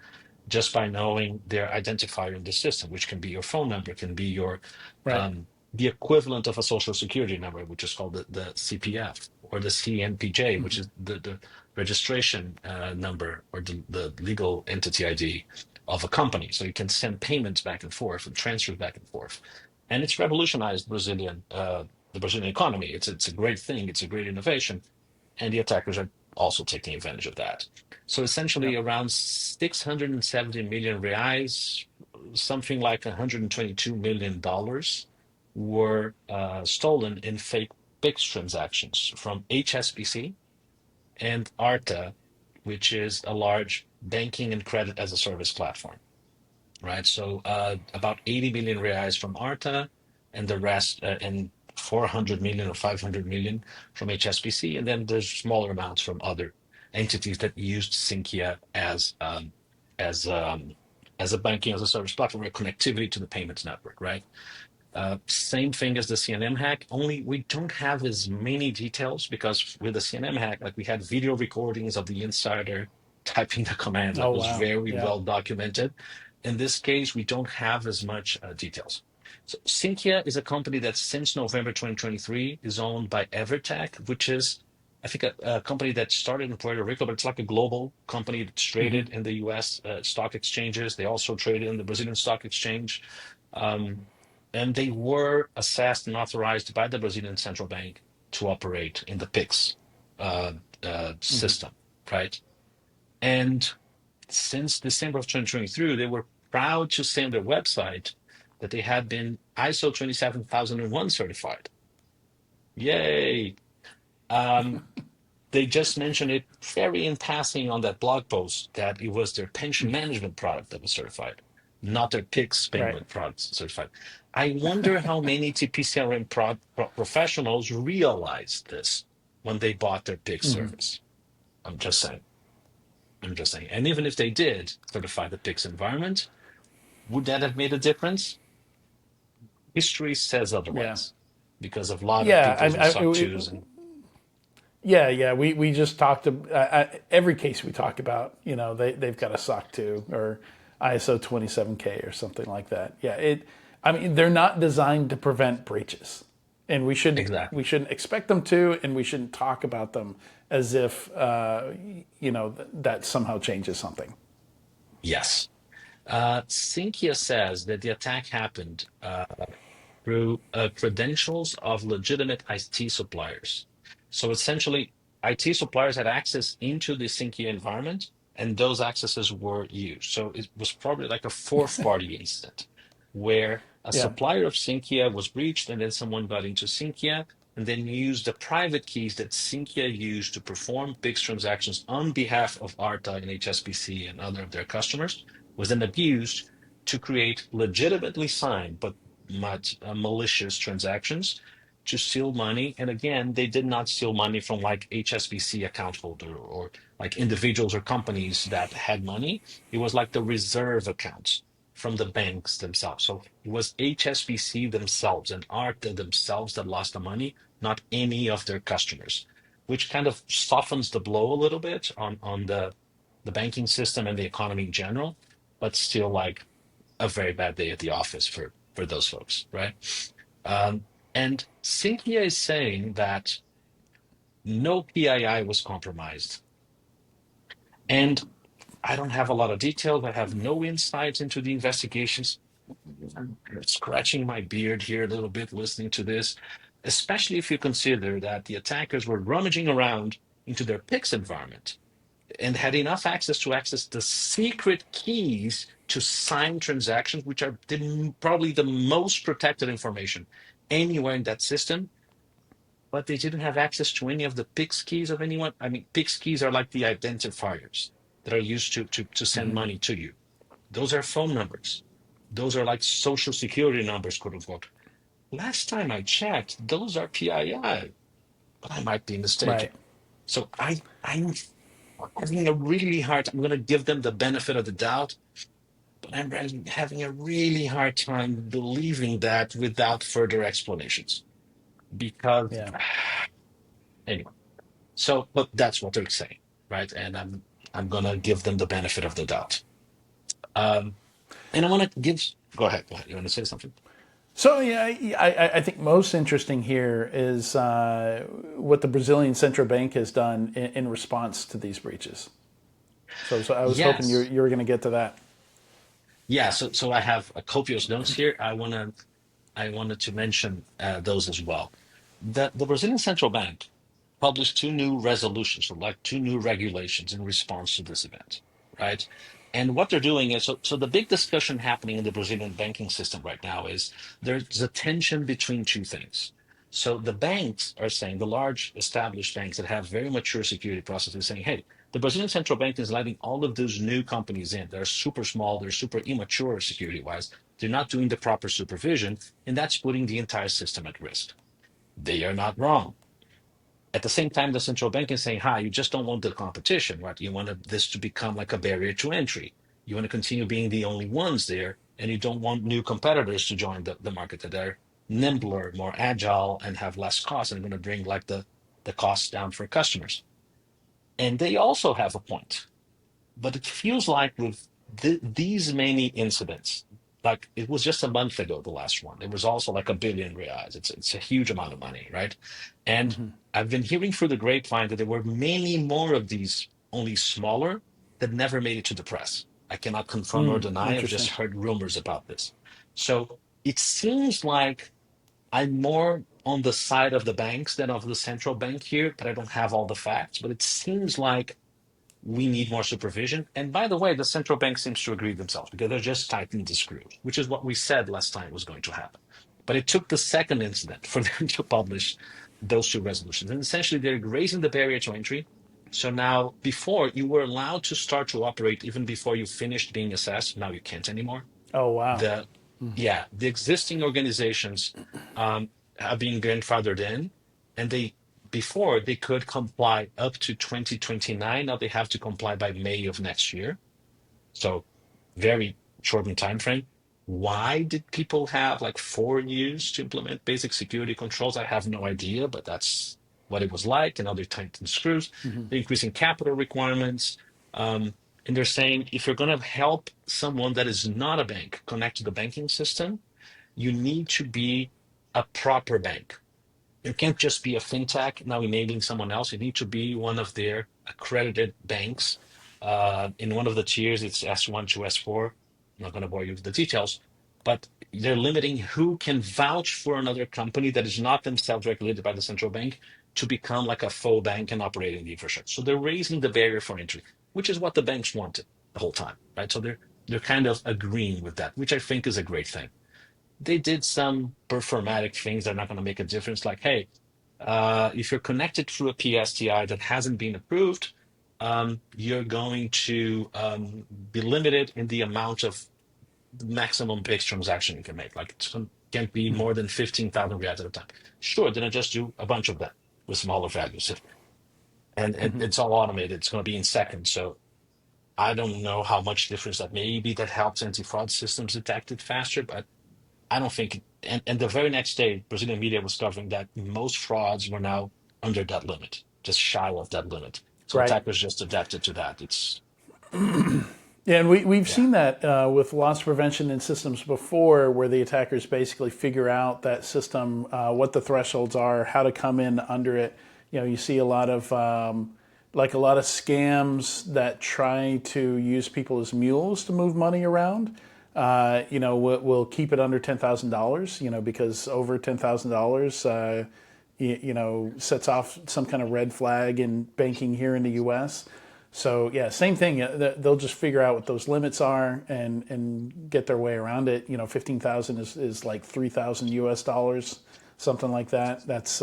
just by knowing their identifier in the system, which can be your phone number, can be your Right. the equivalent of a social security number, which is called the CPF, or the CNPJ, which Hmm. is the registration number or the legal entity ID of a company. So you can send payments back and forth and transfers back and forth. And it's revolutionized the Brazilian economy. It's a great thing. It's a great innovation, and the attackers are also taking advantage of that. So Yeah. essentially, around 670 million reais, something like 122 million dollars, were stolen in fake PIX transactions from HSBC and Arta, which is a large banking and credit as a service platform, right? So about 80 million reais from Arta, and the rest, and 400 million or 500 million from HSBC, and then there's smaller amounts from other entities that used Sinqia as as a banking as a service platform or connectivity to the payments network, right? Same thing as the CNM hack, only we don't have as many details because with the CNM hack, like we had video recordings of the insider typing the commands that Oh, was wow. very Yeah. well documented. In this case, we don't have as much details. So Sinqia is a company that since November 2023 is owned by Evertech, which is, I think, a company that started in Puerto Rico, but it's like a global company that's Hmm. traded in the US stock exchanges. They also traded in the Brazilian stock exchange. Um, and they were assessed and authorized by the Brazilian central bank to operate in the PIX uh, Hmm. system, right? And since December of 2023, they were proud to say on their website that they had been ISO 27001 certified. Yay! Um, they just mentioned it very in passing on that blog post that it was their pension management product that was certified, not their PIX Right. payment products certified. I wonder how many TPCRM professionals realized this when they bought their PIX Hmm. service. I'm just saying. I'm just saying. And even if they did certify the PIX environment, would that have made a difference? History says Yeah. otherwise because of a lot of Yeah. people's SOC 2s and Yeah, yeah. We just talked to every case we talk about. They've got a SOC 2 or ISO 27K or something like that. Yeah, it. I mean, they're not designed to prevent breaches, and we exactly. shouldn't expect them to, and we shouldn't talk about them as if that somehow changes something. Yes. Sinqia says that the attack happened through credentials of legitimate IT suppliers. So essentially, IT suppliers had access into the Sinqia environment, and those accesses were used. So it was probably like a fourth party incident where a Yeah. supplier of Sinqia was breached, and then someone got into Sinqia and then used the private keys that Sinqia used to perform PIX transactions on behalf of Arta and HSBC and other of their customers, was then abused to create legitimately signed but much malicious transactions to steal money. And again, they did not steal money from like HSBC account holder or like individuals or companies that had money. It was like the reserve accounts from the banks themselves. So it was HSBC themselves and Arta themselves that lost the money, not any of their customers, which kind of softens the blow a little bit on the banking system and the economy in general, but still like a very bad day at the office for those folks, right? Um, and Sinqia is saying that no PII was compromised, and I don't have a lot of details. I have no insight into the investigations. I'm scratching my beard here a little bit listening to this, especially if you consider that the attackers were rummaging around into their PIX environment and had enough access to access the secret keys to sign transactions, which are probably the most protected information anywhere in that system. But they didn't have access to any of the PIX keys of anyone. I mean, PIX keys are like the identifiers. that are used to send money to you. Those are phone numbers. Those are like social security numbers, quote unquote. Last time I checked, those are PII, but I might be mistaken. Right. So I'm having a really hard. I'm going to give them the benefit of the doubt, but I'm having a really hard time believing that without further explanations. Because Yeah. anyway, so but that's what they're saying, right? And I'm going to give them the benefit of the doubt. Um, and I want to give. Go ahead. Go ahead. You want to say something? So yeah, I think most interesting here is what the Brazilian central bank has done in response to these breaches. So I was hoping Yes. you were going to get to that. Yeah. So I have a copious notes here. I wanted to mention those as well. The Brazilian central bank published two new resolutions, so like two new regulations in response to this event, right? And what they're doing is so the big discussion happening in the Brazilian banking system right now is there's a tension between two things. So the banks are saying, the large established banks that have very mature security processes saying, hey, the Brazilian central bank is letting all of those new companies in. They're super small, they're super immature security wise. They're not doing the proper supervision, and that's putting the entire system at risk. They are not wrong. At the same time, the central bank is saying, hi, you just don't want the competition, right? You want this to become like a barrier to entry. You want to continue being the only ones there, and you don't want new competitors to join the market that are nimbler, more agile, and have less cost and going to bring like the costs down for customers. And they also have a point. But it feels like with these many incidents, like it was just a month ago, the last one. It was also like 1 billion reais. It's a huge amount of money, right? And I've been hearing through the grapevine that there were many more of these, only smaller, that never made it to the press. I cannot confirm nor deny. I've just Interesting. heard rumors about this. So it seems like I'm more on the side of the banks than of the central bank here, but I don't have all the facts. But it seems like we need more supervision. And by the way, the central bank seems to agree themselves because they're just tightening the screws, which is what we said last time was going to happen. But it took the second incident for them to publish those two resolutions. And essentially, they're raising the barrier to entry. So now, before you were allowed to start to operate even before you finished being assessed, now you can't anymore. Oh wow. The Yeah, the existing organizations have been grandfathered in, and they before they could comply up to 2029. Now they have to comply by May of next year. So very shortened time frame. Why did people have like 4 years to implement basic security controls? I have no idea, but that's what it was like. And now they're tightening screws. They're increasing capital requirements. And they're saying if you're going to help someone that is not a bank connect to the banking system, you need to be a proper bank. You can't just be a fintech now enabling someone else. You need to be one of their accredited banks. In one of the tiers, it's S1 to S4. I'm not going to bore you with the details, but they're limiting who can vouch for another company that is not themselves regulated by the central bank to become like a full bank and operating the infrastructure. So they're raising the barrier for entry, which is what the banks wanted the whole time, right? So they're kind of agreeing with that, which I think is a great thing. They did some performatic things that are not going to make a difference, like, hey, if you're connected through a PSTI that hasn't been approved, you're going to be limited in the amount of the maximum PIX transaction you can make. Like it can't be more than 15,000 reais at a time. Sure, then I just do a bunch of them with smaller values. And it's all automated. It's going to be in seconds. So I don't know how much difference that maybe that helps anti-fraud systems detect it faster, but I don't think, and the very next day, Brazilian media was covering that most frauds were now under that limit, just shy of that limit. So Right. attackers just adapted to that. It's, Yeah, and we've yeah. seen that with loss prevention in systems before, where the attackers basically figure out that system, what the thresholds are, how to come in under it. You know, you see a lot of like a lot of scams that try to use people as mules to move money around. You know, we'll keep it under $10,000. You know, because over $10,000, you know, sets off some kind of red flag in banking here in the U.S. So yeah, same thing. They'll just figure out what those limits are and get their way around it. You know, 15,000 is like 3,000 US dollars, something like that. That's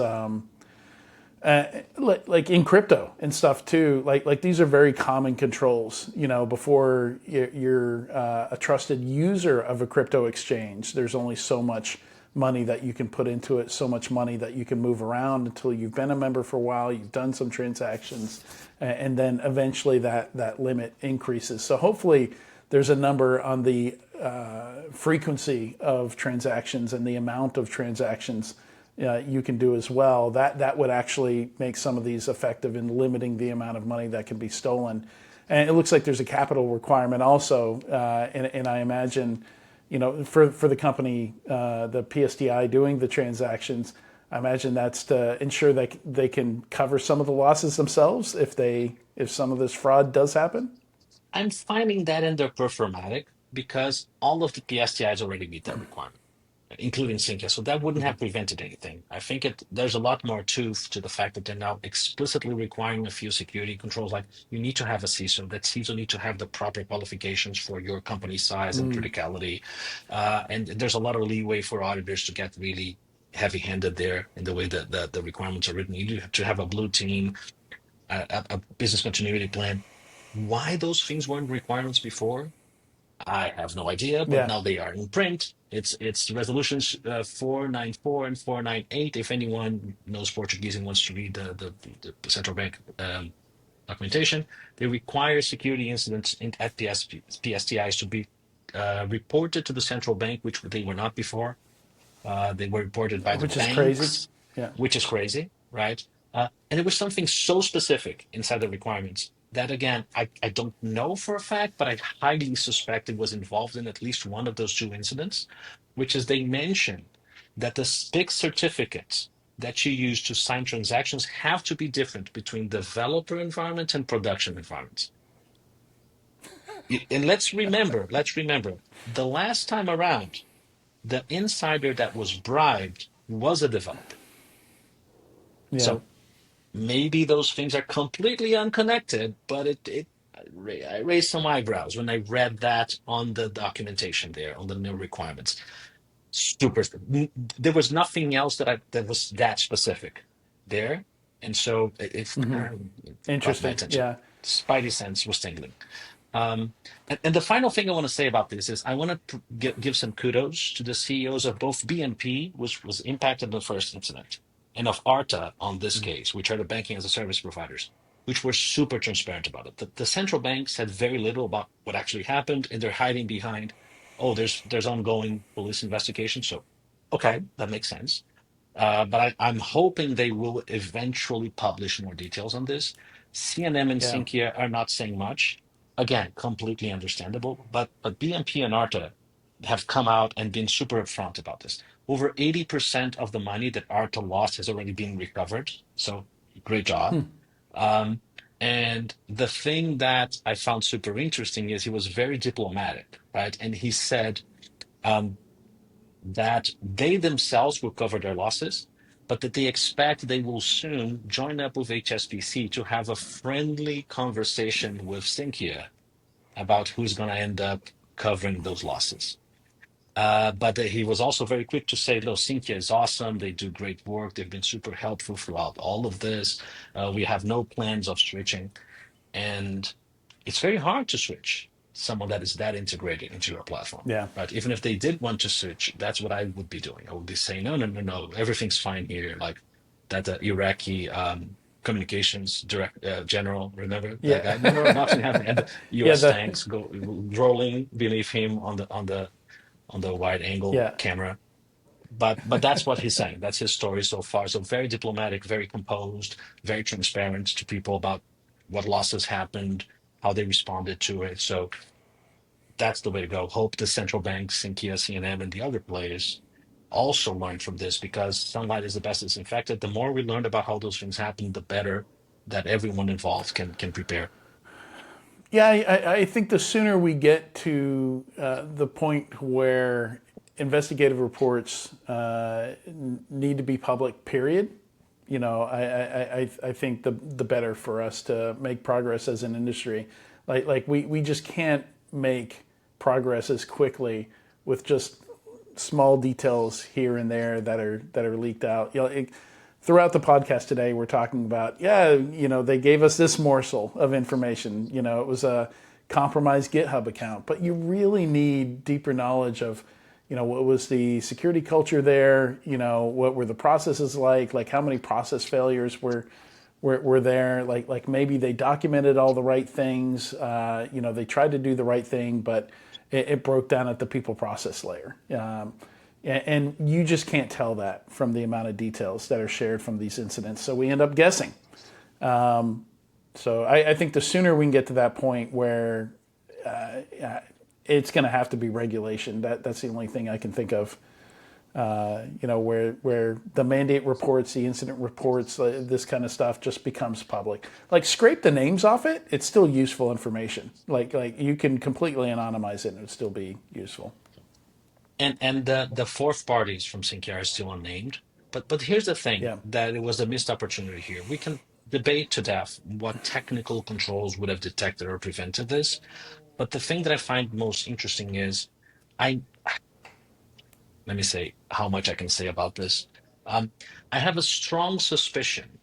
Like in crypto and stuff too. Like these are very common controls. Before you're a trusted user of a crypto exchange, there's only so much money that you can put into it, so much money that you can move around until you've been a member for a while, you've done some transactions, and then eventually that limit increases. So hopefully there's a number on the frequency of transactions and the amount of transactions you can do as well. That would actually make some of these effective in limiting the amount of money that can be stolen. And it looks like there's a capital requirement also, and I imagine, for the company, the PSTI doing the transactions, I imagine that's to ensure that they can cover some of the losses themselves if some of this fraud does happen. I'm finding that in their performatic because all of the PSTIs already meet that requirement, including Sinqia. So that wouldn't have prevented anything. I think there's a lot more to the fact that they're now explicitly requiring a few security controls, like you need to have a CISO. That CISO need to have the proper qualifications for your company size and criticality. And there's a lot of leeway for auditors to get really heavy-handed there in the way that the requirements are written. You have to have a blue team, a business continuity plan. Why those things weren't requirements before, I have no idea, but Yeah, now they are in print. It's resolutions 494 and 498. If anyone knows Portuguese and wants to read the central bank documentation, they require security incidents at PSTIs to be reported to the central bank, which they were not before. They were reported by the which is crazy. banks, Yeah, which is crazy, right? And it was something so specific inside the requirements that, again, I don't know for a fact, but I highly suspect it was involved in at least one of those two incidents, which is they mentioned that the big certificates that you use to sign transactions have to be different between developer environments and production environments. And let's remember, the last time around, the insider that was bribed was a developer. yeah. So maybe those things are completely unconnected, but I raised some eyebrows when I read that on the documentation there, on the new requirements. Super. There was nothing else that was that specific there, and so it kind of brought my Interesting. attention. Yeah, Spidey sense was tingling. And the final thing I want to say about this is I want to give some kudos to the CEOs of both BNP, which was impacted in the first incident, and of Arta on this case, which are the banking as a service providers, which were super transparent about it. The central bank said very little about what actually happened, and they're hiding behind, oh, there's ongoing police investigation. So, okay, that makes sense. But I'm hoping they will eventually publish more details on this. CNM and yeah. Sinqia are not saying much. Again, completely understandable. But BNP and Arta have come out and been super upfront about this. Over 80% of the money that Arta lost has already been recovered. So great job. Um, and the thing that I found super interesting is he was very diplomatic, right? And he said, um, that they themselves will cover their losses, but that they expect they will soon join up with HSBC to have a friendly conversation with Sinqia about who's going to end up covering those losses. But he was also very quick to say, no, Sinqia is awesome. They do great work. They've been super helpful throughout all of this. We have no plans of switching. And it's very hard to switch someone that is that integrated into your platform, Yeah. right? Even if they did want to switch, that's what I would be doing. I would be saying, no, no, no, no, everything's fine here. Like that Iraqi communications direct general, remember that guy? Yeah. No, nothing happened. And the Yeah. U.S. tanks go rolling beneath him on the wide angle Yeah. camera. But that's what he's saying. That's his story so far. So very diplomatic, very composed, very transparent to people about what losses happened, how they responded to it. So that's the way to go. Hope the central banks, Sinqia, CNM, and the other players also learn from this because sunlight is the best disinfectant. The more we learn about how those things happen, the better that everyone involved can prepare. Yeah, I think the sooner we get to the point where investigative reports need to be public, period, I think the better for us to make progress as an industry. Like we just can't make progress as quickly with just small details here and there that are leaked out. throughout the podcast today, we're talking about, they gave us this morsel of information. It was a compromised GitHub account, but you really need deeper knowledge of, what was the security culture there? What were the processes like how many process failures were there? Like maybe they documented all the right things. They tried to do the right thing, but it broke down at the people process layer. And you just can't tell that from the amount of details that are shared from these incidents. So we end up guessing. So I think the sooner we can get to that point where it's going to have to be regulation. That's the only thing I can think of. Where the mandate reports, the incident reports, this kind of stuff just becomes public. Like scrape the names off it, it's still useful information. Like you can completely anonymize it and it would still be useful. And the fourth parties from Sinqia are still unnamed. But here's the thing, Yeah. that it was a missed opportunity here. We can debate to death what technical controls would have detected or prevented this. But the thing that I find most interesting is, I let me say how much I can say about this. I have a strong suspicion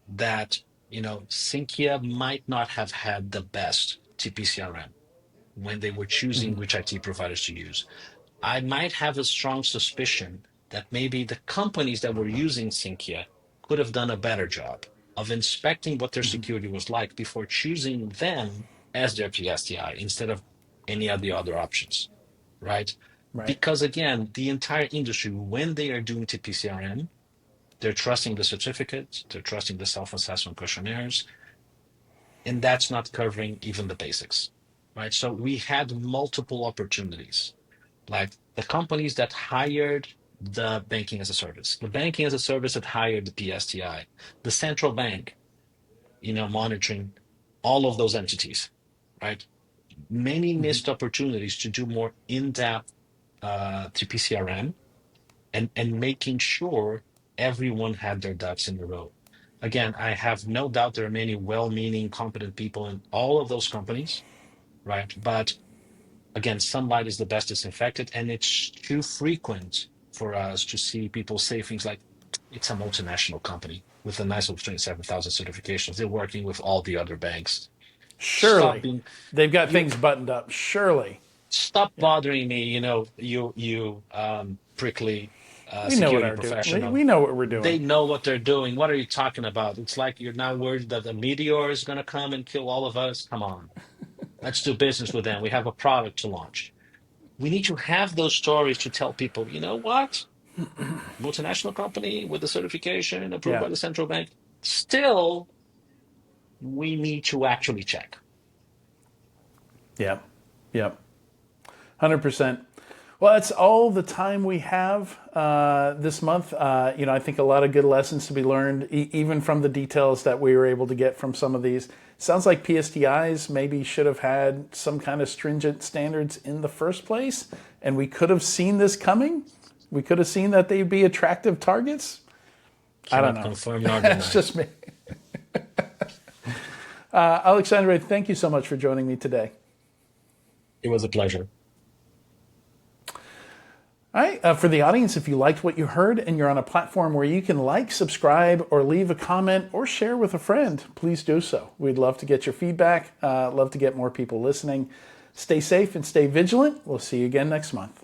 that Sinqia might not have had the best TPCRM when they were choosing which IT providers to use. I might have a strong suspicion that maybe the companies that were using Sinqia could have done a better job of inspecting what their security was like before choosing them as their PSTI instead of any of the other options, right? Right. Because again, the entire industry, when they are doing TPCRM, they're trusting the certificates, they're trusting the self-assessment questionnaires, and that's not covering even the basics, right? So we had multiple opportunities, like the companies that hired the banking as a service, the banking as a service that hired the PSTI, the central bank, monitoring all of those entities, right? Many missed opportunities to do more in-depth TPCRM and making sure everyone had their ducks in a row. Again, I have no doubt there are many well-meaning, competent people in all of those companies, right? But again, sunlight is the best disinfectant, and it's too frequent for us to see people say things like, it's a multinational company with a nice of 27,000 certifications. They're working with all the other banks. Stop Surely. being, They've got you things buttoned up. Surely. stop Yeah. bothering me, you prickly We know what security our do. We professional. know what we're doing. They know what they're doing. What are you talking about? It's like you're now worried that the meteor is going to come and kill all of us. Come on, let's do business with them. We have a product to launch. We need to have those stories to tell people, you know what? Multinational company with the certification approved Yeah. by the central bank. Still, we need to actually check. Yeah. Yeah. 100%. Well, that's all the time we have this month. I think a lot of good lessons to be learned, even from the details that we were able to get from some of these. Sounds like PSTIs maybe should have had some kind of stringent standards in the first place, and we could have seen this coming. We could have seen that they'd be attractive targets. I don't Cannot know. confirm nor deny. That's just me. Alexandre, thank you so much for joining me today. It was a pleasure. All right, for the audience, if you liked what you heard and you're on a platform where you can like, subscribe, or leave a comment or share with a friend, please do so. We'd love to get your feedback, love to get more people listening. Stay safe and stay vigilant. We'll see you again next month.